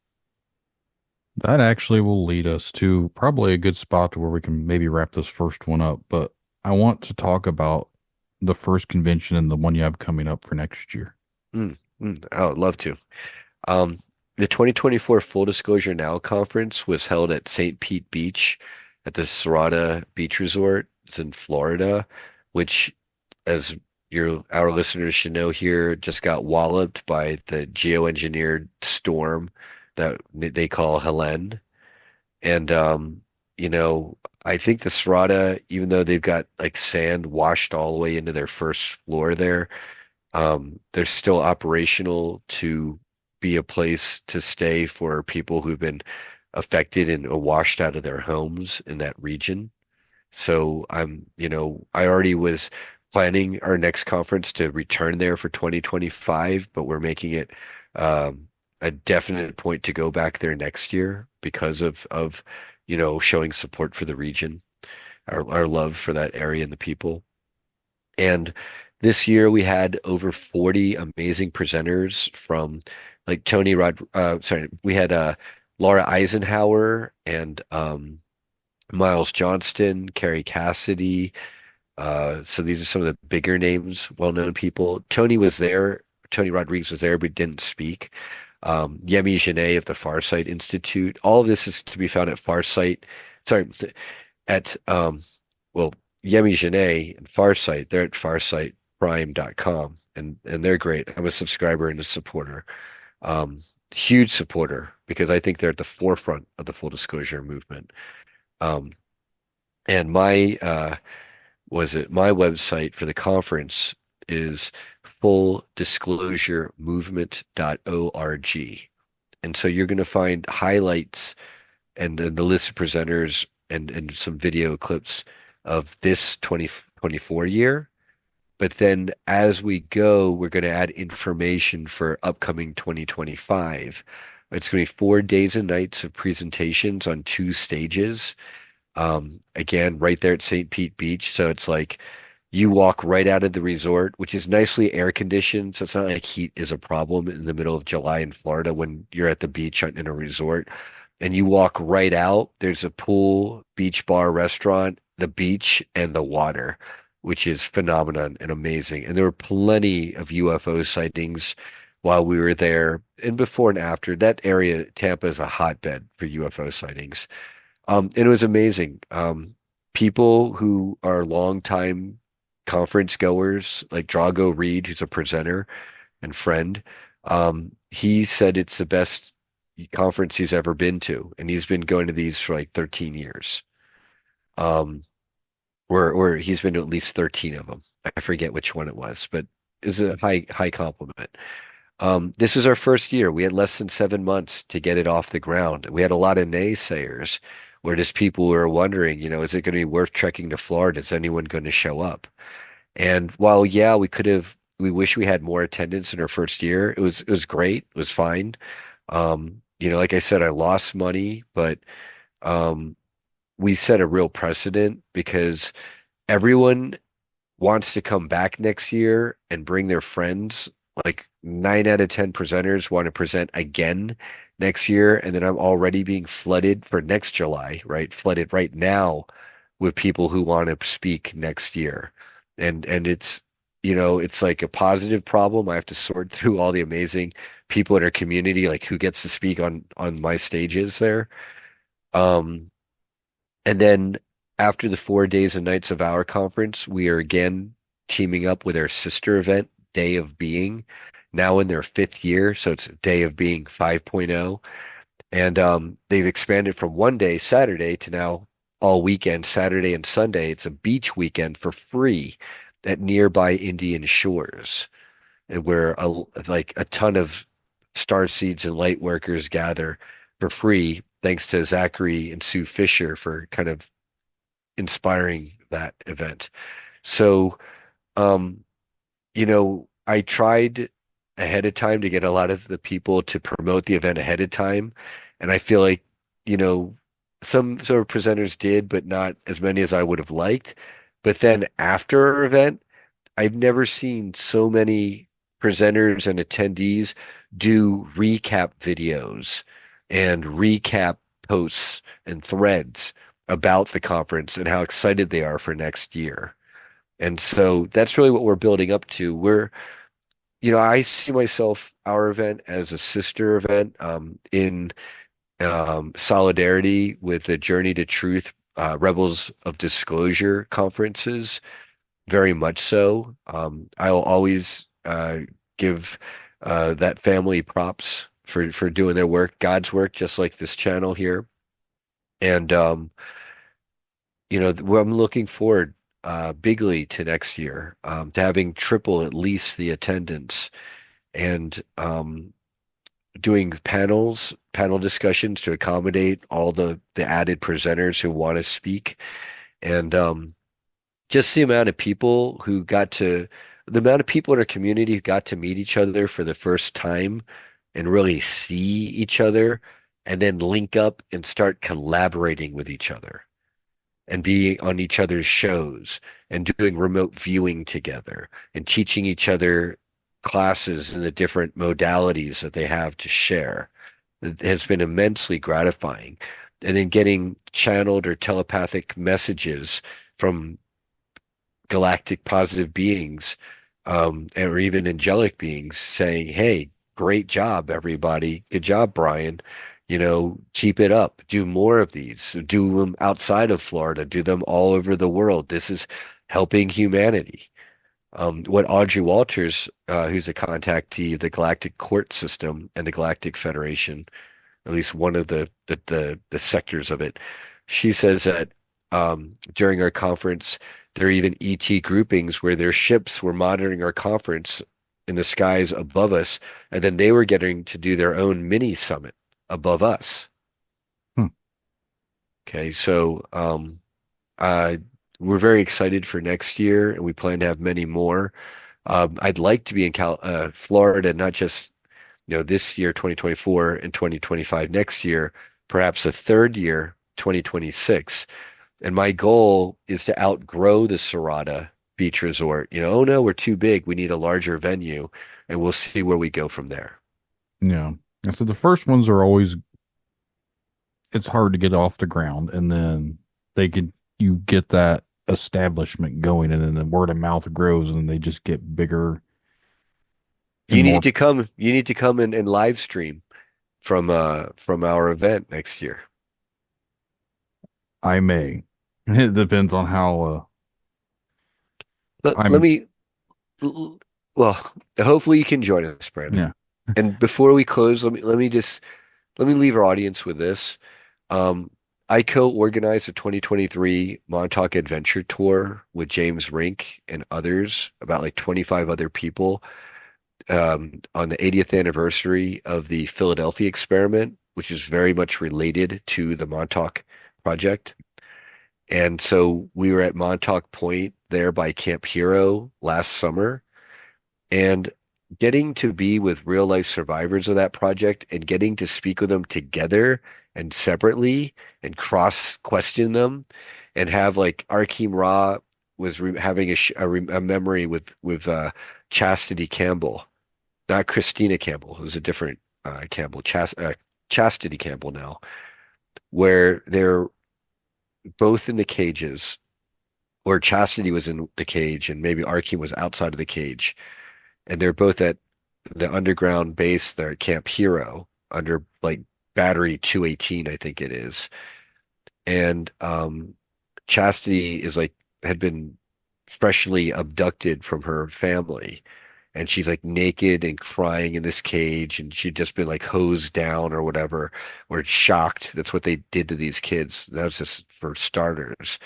That actually will lead us to probably a good spot to where we can maybe wrap this first one up. But I want to talk about the first convention and the one you have coming up for next year. I would love to. Um, the 2024 Full Disclosure Now conference was held at St. Pete Beach at the Serrata Beach Resort. It's in Florida, which, as our listeners should know here, just got walloped by the geoengineered storm that they call Helene. And I think the Serrata, even though they've got like sand washed all the way into their first floor there, they're still operational to be a place to stay for people who've been affected and washed out of their homes in that region. So I already was planning our next conference to return there for 2025, but we're making it a definite point to go back there next year because of showing support for the region, our love for that area and the people. And this year we had over 40 amazing presenters from like we had Laura Eisenhower and Miles Johnston, Carrie Cassidy. So these are some of the bigger names, well-known people. Tony was there. Tony Rodriguez was there, but didn't speak. Yemi Genet of the Farsight Institute. All of this is to be found at Farsight. Sorry, at well, Yemi Genet and Farsight. They're at farsightprime.com, and they're great. I'm a subscriber and a supporter. Huge supporter because I think they're at the forefront of the full disclosure movement. And my website for the conference is fulldisclosuremovement.org. And so you're going to find highlights and then the list of presenters and some video clips of this 2024 year. But then as we go, we're going to add information for upcoming 2025. It's going to be 4 days and nights of presentations on 2 stages. Again, right there at St. Pete Beach. So it's like you walk right out of the resort, which is nicely air conditioned. So it's not like heat is a problem in the middle of July in Florida when you're at the beach in a resort. And you walk right out. There's a pool, beach bar, restaurant, the beach, and the water, which is phenomenon and amazing. And there were plenty of UFO sightings while we were there and before and after. That area, Tampa, is a hotbed for UFO sightings. And it was amazing. People who are longtime conference goers, like Drago Reed, who's a presenter and friend. He said it's the best conference he's ever been to, and he's been going to these for like 13 years. Um, or he's been to at least 13 of them. I forget which one it was, but it's a high compliment. This was our first year. We had less than 7 months to get it off the ground. We had a lot of naysayers where just people were wondering, is it going to be worth trekking to Florida? Is anyone going to show up? And while, yeah, we wish we had more attendance in our first year. It was great. It was fine. Like I said, I lost money, but um, we set a real precedent because everyone wants to come back next year and bring their friends. Like 9 out of 10 presenters want to present again next year. And then I'm already being flooded for next July, right? Flooded right now with people who want to speak next year. And it's like a positive problem. I have to sort through all the amazing people in our community, like who gets to speak on my stages there. Um, and then after the 4 days and nights of our conference, we are again teaming up with our sister event, Day of Being, now in their 5th year. So it's Day of Being 5.0. And they've expanded from 1 day, Saturday, to now all weekend, Saturday and Sunday. It's a beach weekend for free at nearby Indian shores, and where like a ton of star seeds and light workers gather for free, thanks to Zachary and Sue Fisher for kind of inspiring that event. So, um, I tried ahead of time to get a lot of the people to promote the event ahead of time. And I feel like, you know, some sort of presenters did, but not as many as I would have liked. But then after our event, I've never seen so many presenters and attendees do recap videos and recap posts and threads about the conference and how excited they are for next year. And so that's really what we're building up to. I see myself, our event, as a sister event in solidarity with the Journey to Truth, Rebels of Disclosure conferences, very much so. I'll always give that family props for doing their work, God's work, just like this channel here. And I'm looking forward bigly to next year, to having triple at least the attendance and doing panel discussions to accommodate all the added presenters who want to speak. And just the amount of people in our community who got to meet each other for the first time and really see each other and then link up and start collaborating with each other and be on each other's shows and doing remote viewing together and teaching each other classes in the different modalities that they have to share. It has been immensely gratifying. And then getting channeled or telepathic messages from galactic positive beings, or even angelic beings saying, "Hey, great job, everybody. Good job, Brian. Keep it up. Do more of these. Do them outside of Florida. Do them all over the world. This is helping humanity." What Audrey Walters, who's a contactee of the Galactic Court System and the Galactic Federation, at least one of the sectors of it, she says that during our conference, there are even ET groupings where their ships were monitoring our conference in the skies above us, and then they were getting to do their own mini summit above us. Hmm. Okay, so we're very excited for next year, and we plan to have many more. I'd like to be in Florida, not just this year, 2024, and 2025 next year, perhaps a third year, 2026. And my goal is to outgrow the Serrata Beach Resort. Oh no, we're too big. We need a larger venue, and we'll see where we go from there. Yeah. And so the first ones are always, it's hard to get off the ground, and then you get that establishment going, and then the word of mouth grows, and they just get bigger and You more. need to come. You need to come and live stream from our event next year. I may. It depends on how Let me, well, hopefully you can join us, Brandon. yeah. And before we close, let me leave our audience with this. Um, I co-organized a 2023 Montauk Adventure Tour with James Rink and others, about like 25 other people, on the 80th anniversary of the Philadelphia experiment, which is very much related to the Montauk project. And so we were at Montauk Point there by Camp Hero last summer, and getting to be with real life survivors of that project and getting to speak with them together and separately and cross question them and have like Arkeem Ra was having a memory with Chastity Campbell, not Christina Campbell, it was a different Campbell, Chastity Campbell now, where they're both in the cages, or Chastity was in the cage and maybe Arkeem was outside of the cage, and they're both at the underground base there at Camp Hero under like Battery 218, I think it is. And Chastity is like had been freshly abducted from her family, and she's like naked and crying in this cage, and she'd just been like hosed down or whatever, or shocked. That's what they did to these kids. That was just for starters.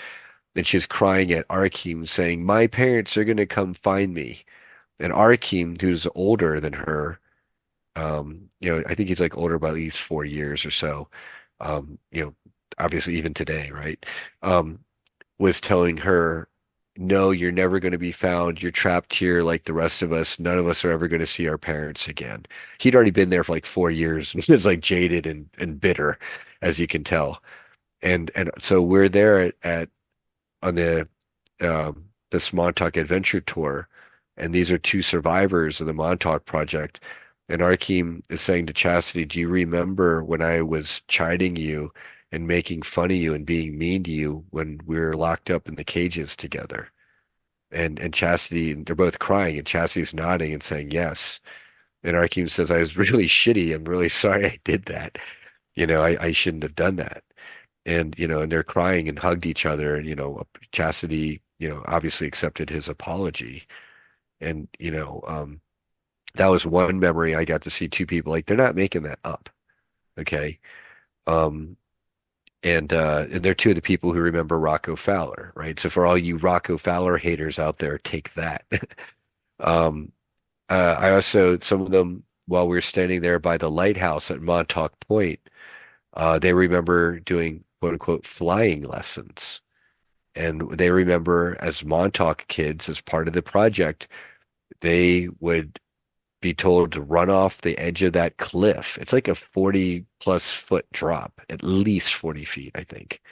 And she's crying at Arkeem saying, "My parents are gonna come find me." And Arakim, who's older than her, I think he's like older by at least 4 years or so, um, you know, obviously even today, right? Um, was telling her, no, you're never going to be found. You're trapped here like the rest of us. None of us are ever going to see our parents again. He'd already been there for like 4 years and was like jaded and bitter, as you can tell. And so we're there at on this Montauk Adventure Tour, and these are two survivors of the Montauk Project. And Arkeem is saying to Chastity, "Do you remember when I was chiding you and making fun of you and being mean to you when we were locked up in the cages together?" And Chastity, they're both crying, and Chastity's nodding and saying yes. And Arkeem says, "I was really shitty. I'm really sorry I did that. I shouldn't have done that." And they're crying and hugged each other. And, Chastity, obviously accepted his apology. And, that was one memory. I got to see two people, like, they're not making that up. Okay. Um, and they're two of the people who remember Rocco Fowler, right? So for all you Rocco Fowler haters out there, take that. Um, I also, some of them, while we were standing there by the lighthouse at Montauk Point, they remember doing quote unquote flying lessons. And they remember as Montauk kids, as part of the project, they would be told to run off the edge of that cliff. It's like a 40 plus foot drop, at least 40 feet, I think.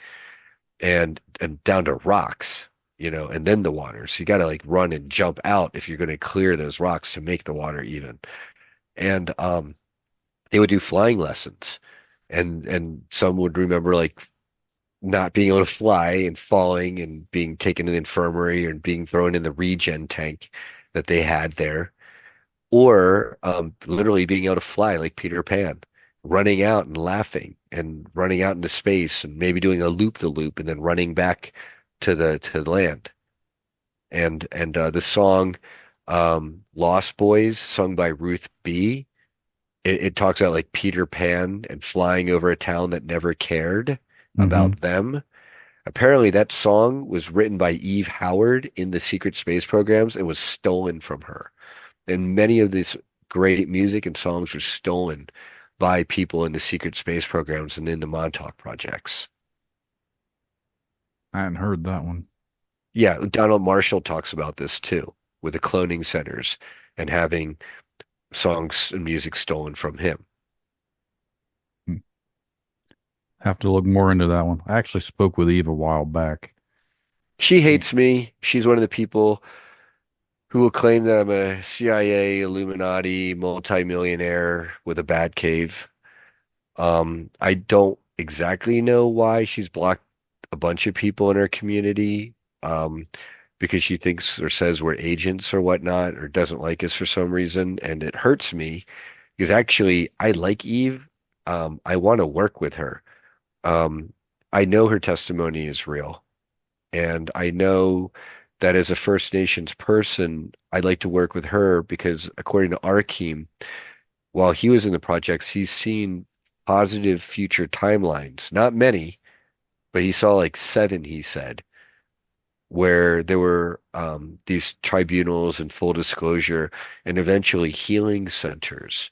And down to rocks, and then the water. So you got to like run and jump out if you're going to clear those rocks to make the water even. And they would do flying lessons. And some would remember like not being able to fly and falling and being taken to the infirmary and being thrown in the regen tank that they had there, or literally being able to fly like Peter Pan, running out and laughing and running out into space and maybe doing a loop the loop and then running back to the land. And the song Lost Boys, sung by Ruth B. It talks about like Peter Pan and flying over a town that never cared about them. Apparently, that song was written by Eve Howard in the secret space programs and was stolen from her. And many of these great music and songs were stolen by people in the secret space programs and in the Montauk projects. I hadn't heard that one. Yeah, Donald Marshall talks about this too, with the cloning centers and having songs and music stolen from him. Have to look more into that one. I actually spoke with Eve a while back. She hates me. She's one of the people who will claim that I'm a CIA, Illuminati, multimillionaire with a bat cave. I don't exactly know why she's blocked a bunch of people in her community, because she thinks or says we're agents or whatnot, or doesn't like us for some reason. And it hurts me because actually I like Eve. I want to work with her. I know her testimony is real, and I know that as a First Nations person, I'd like to work with her because according to Arkeem, while he was in the projects, he's seen positive future timelines. Not many, but he saw like seven, he said, where there were these tribunals and full disclosure and eventually healing centers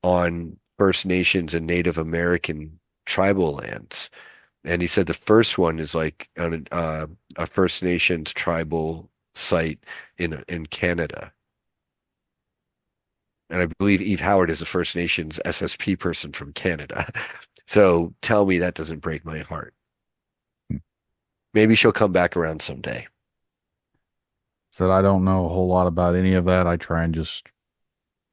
on First Nations and Native American tribal lands. And he said the first one is like on a First Nations tribal site in Canada. And I believe Eve Howard is a First Nations SSP person from Canada. So tell me that doesn't break my heart. Maybe she'll come back around someday. Said I don't know a whole lot about any of that. I try and just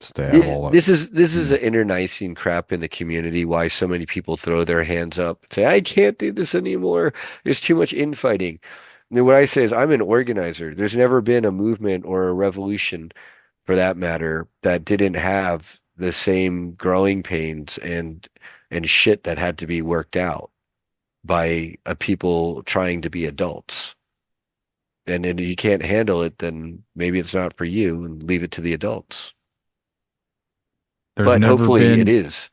stay out of all that. This is an internecine crap in the community. Why so many people throw their hands up and say, "I can't do this anymore. There's too much infighting." And then what I say is, I'm an organizer. There's never been a movement or a revolution, for that matter, that didn't have the same growing pains and shit that had to be worked out by people trying to be adults. And if you can't handle it, then maybe it's not for you and leave it to the adults. There's But never hopefully been it is.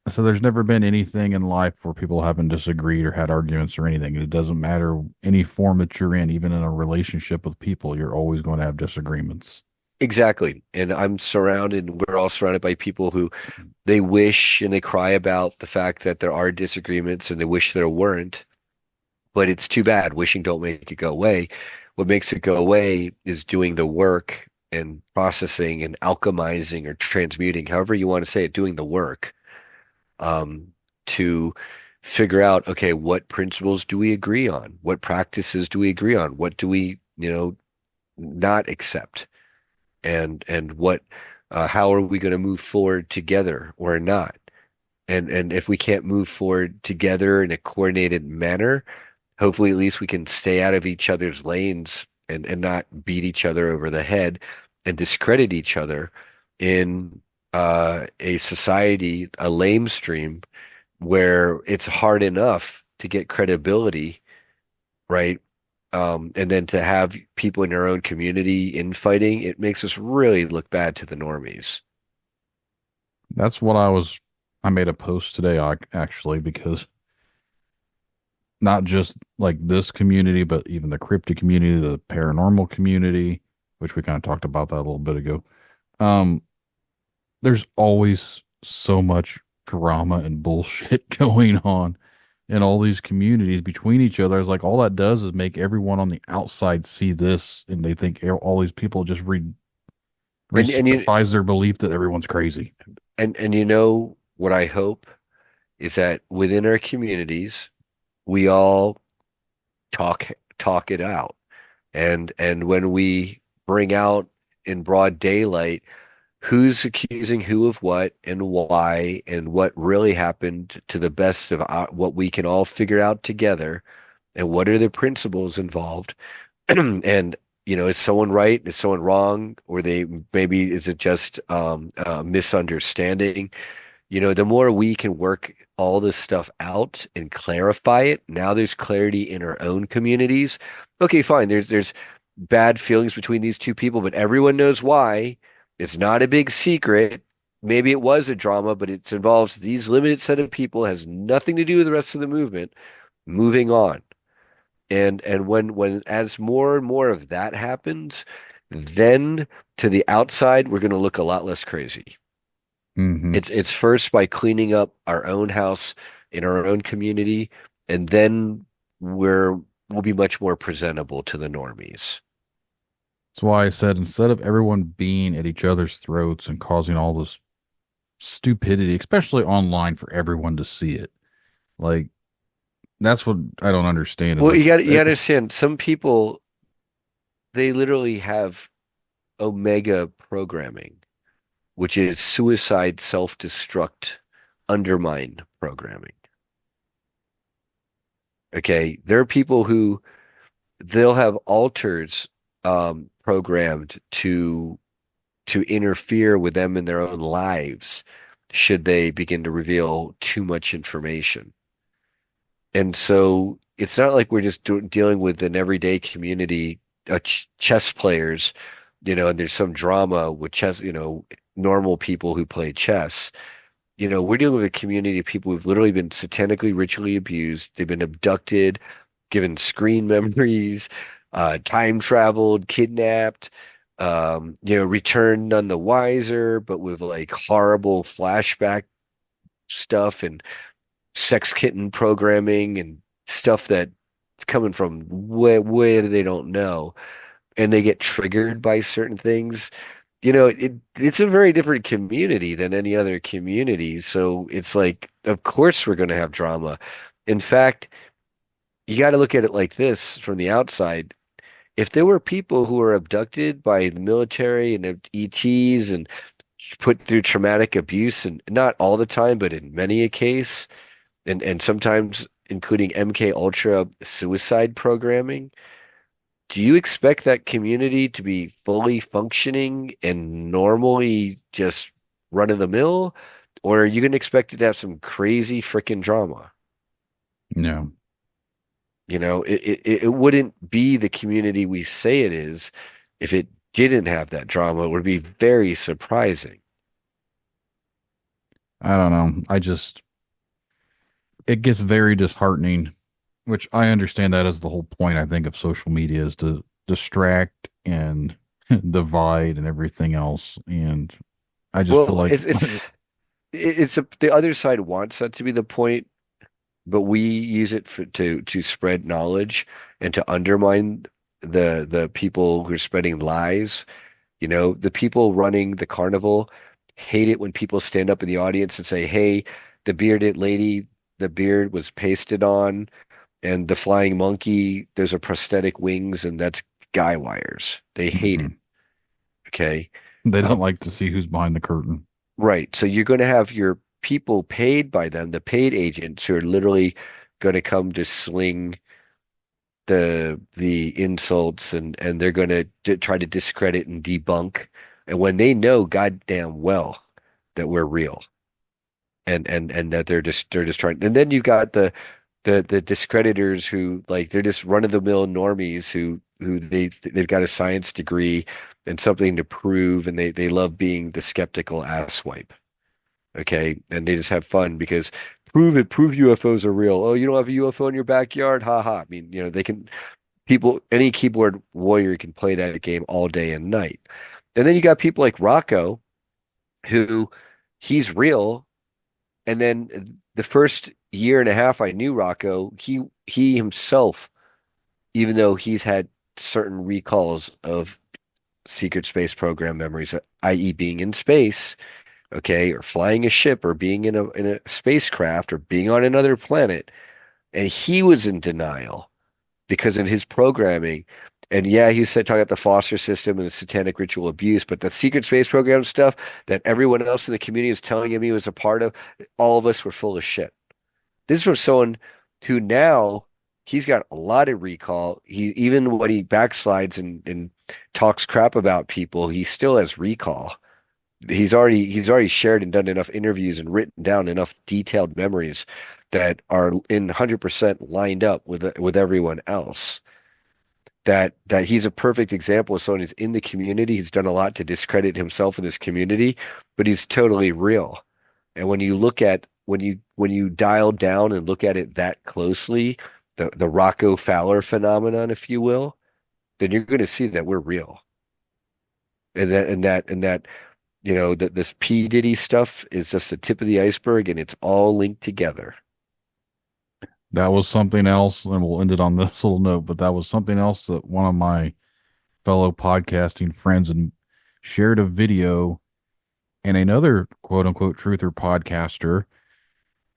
So there's never been anything in life where people haven't disagreed or had arguments or anything. It doesn't matter any form that you're in, even in a relationship with people, you're always going to have disagreements. Exactly. And we're all surrounded by people who they wish and they cry about the fact that there are disagreements and they wish there weren't. But it's too bad. Wishing don't make it go away. What makes it go away is doing the work and processing and alchemizing or transmuting, however you want to say it, doing the work to figure out, okay, what principles do we agree on? What practices do we agree on? What do we, not accept? And what, how are we going to move forward together or not? And if we can't move forward together in a coordinated manner, hopefully at least we can stay out of each other's lanes and not beat each other over the head and discredit each other in a society, a lamestream, where it's hard enough to get credibility, right? And then to have people in your own community infighting, it makes us really look bad to the normies. That's what I made a post today, actually, because not just like this community, but even the cryptid community, the paranormal community, which we kind of talked about that a little bit ago. There's always so much drama and bullshit going on in all these communities between each other. It's like all that does is make everyone on the outside see this, and they think all these people just reinforce their belief that everyone's crazy. And what I hope is that within our communities, we all talk it out. And when we bring out in broad daylight who's accusing who of what and why and what really happened to the best of what we can all figure out together, and what are the principles involved, and is someone right, is someone wrong, or is it just a misunderstanding? The more we can work all this stuff out and clarify it, now there's clarity in our own communities. Okay, fine. There's bad feelings between these two people, but everyone knows why. It's not a big secret. Maybe it was a drama, but it involves these limited set of people, has nothing to do with the rest of the movement. Moving on. And when as more and more of that happens, then to the outside, we're going to look a lot less crazy. Mm-hmm. It's first by cleaning up our own house in our own community, and then we'll be much more presentable to the normies. That's why I said instead of everyone being at each other's throats and causing all this stupidity, especially online for everyone to see it, like that's what I don't understand. Well, you got to understand, some people, they literally have Omega programming, which is suicide, self-destruct, undermine programming. Okay, there are people who they'll have alters programmed to interfere with them in their own lives should they begin to reveal too much information. And so it's not like we're just dealing with an everyday community chess players, and there's some drama with chess, normal people who play chess. We're dealing with a community of people who've literally been satanically, ritually abused. They've been abducted, given screen memories, time traveled, kidnapped, returned none the wiser, but with like horrible flashback stuff and sex kitten programming and stuff that's coming from where they don't know. And they get triggered by certain things. It's a very different community than any other community. So it's like, of course, we're going to have drama. In fact, you got to look at it like this from the outside. If there were people who were abducted by the military and ETs and put through traumatic abuse, and not all the time, but in many a case, and sometimes including MK Ultra suicide programming, do you expect that community to be fully functioning and normally just run of the mill? Or are you going to expect it to have some crazy freaking drama? No. It wouldn't be the community we say it is if it didn't have that drama. It would be very surprising. I don't know. It gets very disheartening, which I understand that is the whole point, I think, of social media is to distract and divide and everything else. And I just feel Well, like the other side wants that to be the point, but we use it to spread knowledge and to undermine the people who are spreading lies. The people running the carnival hate it when people stand up in the audience and say, "Hey, the bearded lady, the beard was pasted on, and the flying monkey, there's a prosthetic wings, and that's guy wires." They hate it. Okay. they don't like to see who's behind the curtain. Right. So you're going to have your people paid by them, the paid agents who are literally going to come to sling the insults, and they're going to try to discredit and debunk. And when they know goddamn well that we're real, and that they're just trying. And then you've got the discreditors who, like, they're just run-of-the-mill normies who they've got a science degree and something to prove, and they love being the skeptical asswipe. Okay, and they just have fun because prove UFOs are real. Oh, you don't have a UFO in your backyard? Ha ha. I mean, any keyboard warrior can play that game all day and night. And then you got people like Rocco, who he's real. And then the first year and a half I knew Rocco, he himself, even though he's had certain recalls of secret space program memories, i.e. being in space, okay, or flying a ship or being in a spacecraft or being on another planet, and he was in denial because of his programming. And yeah, he said talking about the foster system and the satanic ritual abuse, but the secret space program stuff that everyone else in the community is telling him he was a part of, all of us were full of shit. This is from someone who now he's got a lot of recall. Even when he backslides and talks crap about people, he still has recall. He's already shared and done enough interviews and written down enough detailed memories that are in 100% lined up with everyone else. That he's a perfect example of someone who's in the community. He's done a lot to discredit himself in this community, but he's totally real. And when you dial down and look at it that closely, the Rocco Fowler phenomenon, if you will, then you're going to see that we're real. And that that this P. Diddy stuff is just the tip of the iceberg, and it's all linked together. That was something else, and we'll end it on this little note, but that was something else that one of my fellow podcasting friends and shared a video, and another quote unquote truther podcaster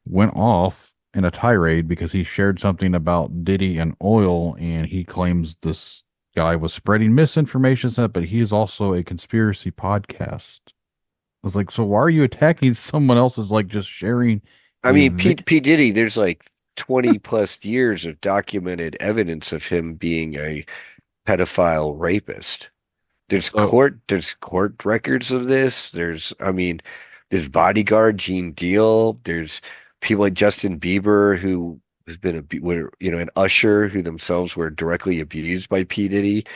went off in a tirade because he shared something about Diddy and oil, and he claims this guy was spreading misinformation, but he is also a conspiracy podcast. I was like, so why are you attacking someone else's, like, just sharing? I mean, P. Diddy, there's like 20 plus years of documented evidence of him being a pedophile rapist. There's court records of this. There's bodyguard Gene Deal. There's people like Justin Bieber, who has been an usher who themselves were directly abused by P. Diddy.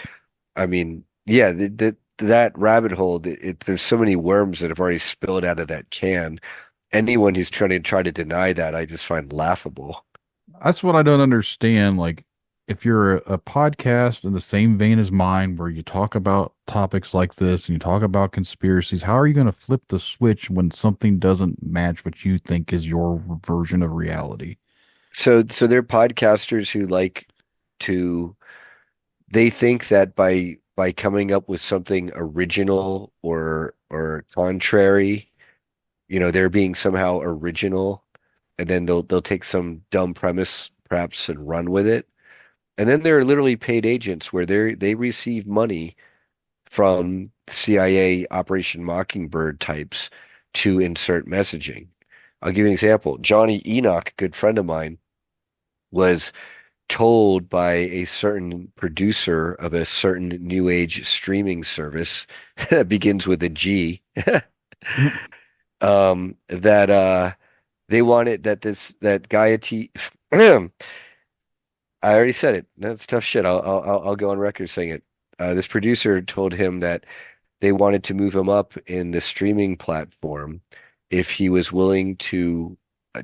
I mean, yeah, that rabbit hole, there's so many worms that have already spilled out of that can. Anyone who's try to deny that, I just find laughable. That's what I don't understand. Like, if you're a podcast in the same vein as mine, where you talk about topics like this and you talk about conspiracies, how are you going to flip the switch when something doesn't match what you think is your version of reality? So they're podcasters who like to, they think that by coming up with something original or contrary, they're being somehow original, and then they'll take some dumb premise perhaps and run with it. And then there are literally paid agents where they receive money from CIA Operation Mockingbird types to insert messaging. I'll give you an example. Johnny Enoch, a good friend of mine, was told by a certain producer of a certain new age streaming service that begins with a G, that they wanted that Gaiety. I already said it. That's tough shit. I'll go on record saying it. This producer told him that they wanted to move him up in the streaming platform if he was willing to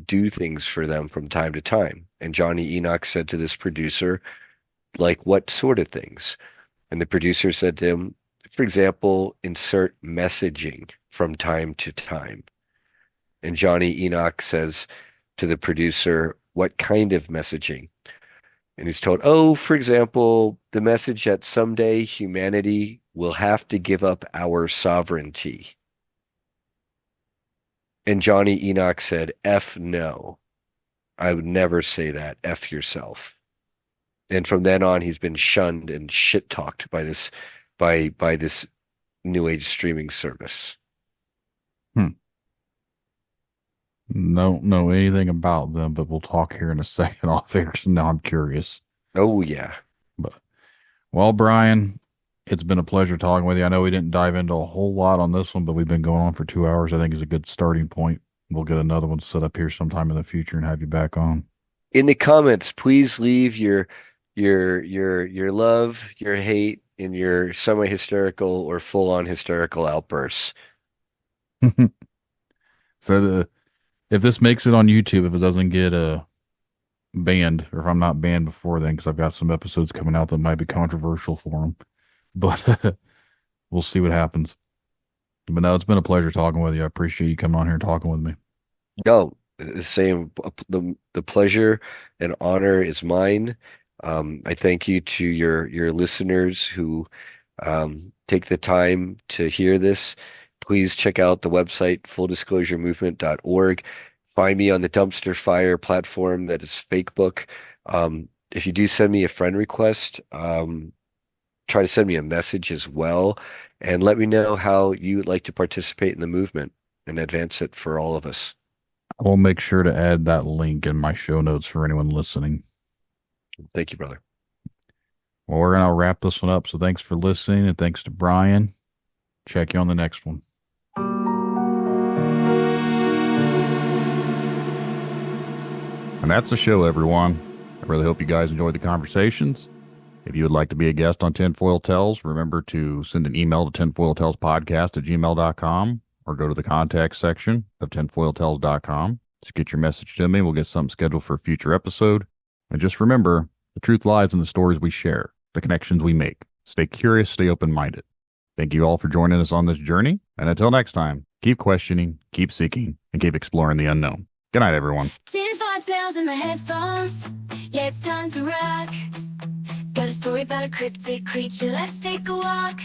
do things for them from time to time. And Johnny Enoch said to this producer, like, what sort of things? And the producer said to him, for example, insert messaging from time to time. And Johnny Enoch says to the producer, what kind of messaging? And he's told, oh, for example, the message that someday humanity will have to give up our sovereignty. And Johnny Enoch said, F no. I would never say that. F yourself. And from then on, he's been shunned and shit talked by this new age streaming service. Don't know anything about them, but we'll talk here in a second off air. So now I'm curious. Oh yeah. But well, Brian, it's been a pleasure talking with you. I know we didn't dive into a whole lot on this one, but we've been going on for 2 hours. I think is a good starting point. We'll get another one set up here sometime in the future and have you back on. In the comments, please leave your love, your hate, and your semi-hysterical or full-on hysterical outbursts. So if this makes it on YouTube, if it doesn't get banned, or if I'm not banned before then, because I've got some episodes coming out that might be controversial for them, but we'll see what happens. But no, it's been a pleasure talking with you. I appreciate you coming on here and talking with me. No, same. The pleasure and honor is mine. I thank you to your listeners who take the time to hear this. Please check out the website, fulldisclosuremovement.org. Find me on the Dumpster Fire platform that is Facebook. If you do send me a friend request, try to send me a message as well, and let me know how you would like to participate in the movement and advance it for all of us. I will make sure to add that link in my show notes for anyone listening. Thank you, brother. Well, we're going to wrap this one up. So thanks for listening, and thanks to Brian. Check you on the next one. And that's the show, everyone. I really hope you guys enjoyed the conversations. If you would like to be a guest on Tinfoil Tales, remember to send an email to tinfoiltalespodcast@gmail.com or go to the contact section of tinfoiltales.com. Just get your message to me. We'll get something scheduled for a future episode. And just remember, the truth lies in the stories we share, the connections we make. Stay curious, stay open-minded. Thank you all for joining us on this journey. And until next time, keep questioning, keep seeking, and keep exploring the unknown. Good night, everyone. Tinfoil Tales in the headphones. Yeah, it's time to rock. Got a story about a cryptid creature. Let's take a walk.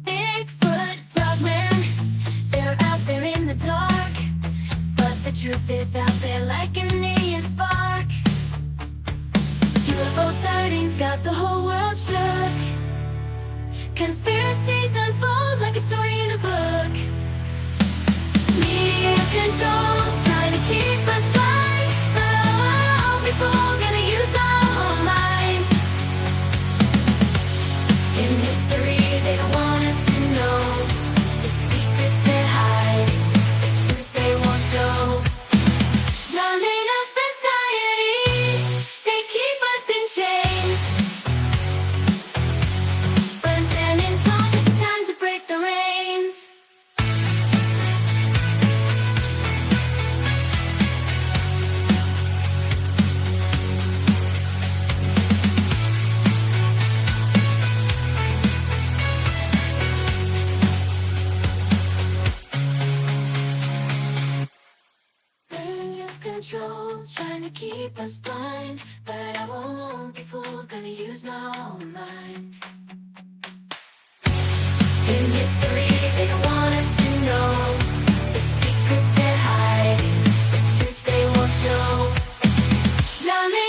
Bigfoot, Dogman, they're out there in the dark. But the truth is out there like an alien spark. UFO sightings got the whole world shook. Conspiracies unfold like a story in a book. Media control, trying to keep us blind. But oh, before gonna use my whole mind. In history, they don't want us to know the secrets they hide, the truth they won't show. Dominate our society, they keep us in chains. control, trying to keep us blind. But I won't be fooled, gonna use my own mind. In history, they don't want us to know the secrets they're hiding, the truth they won't show. Done it.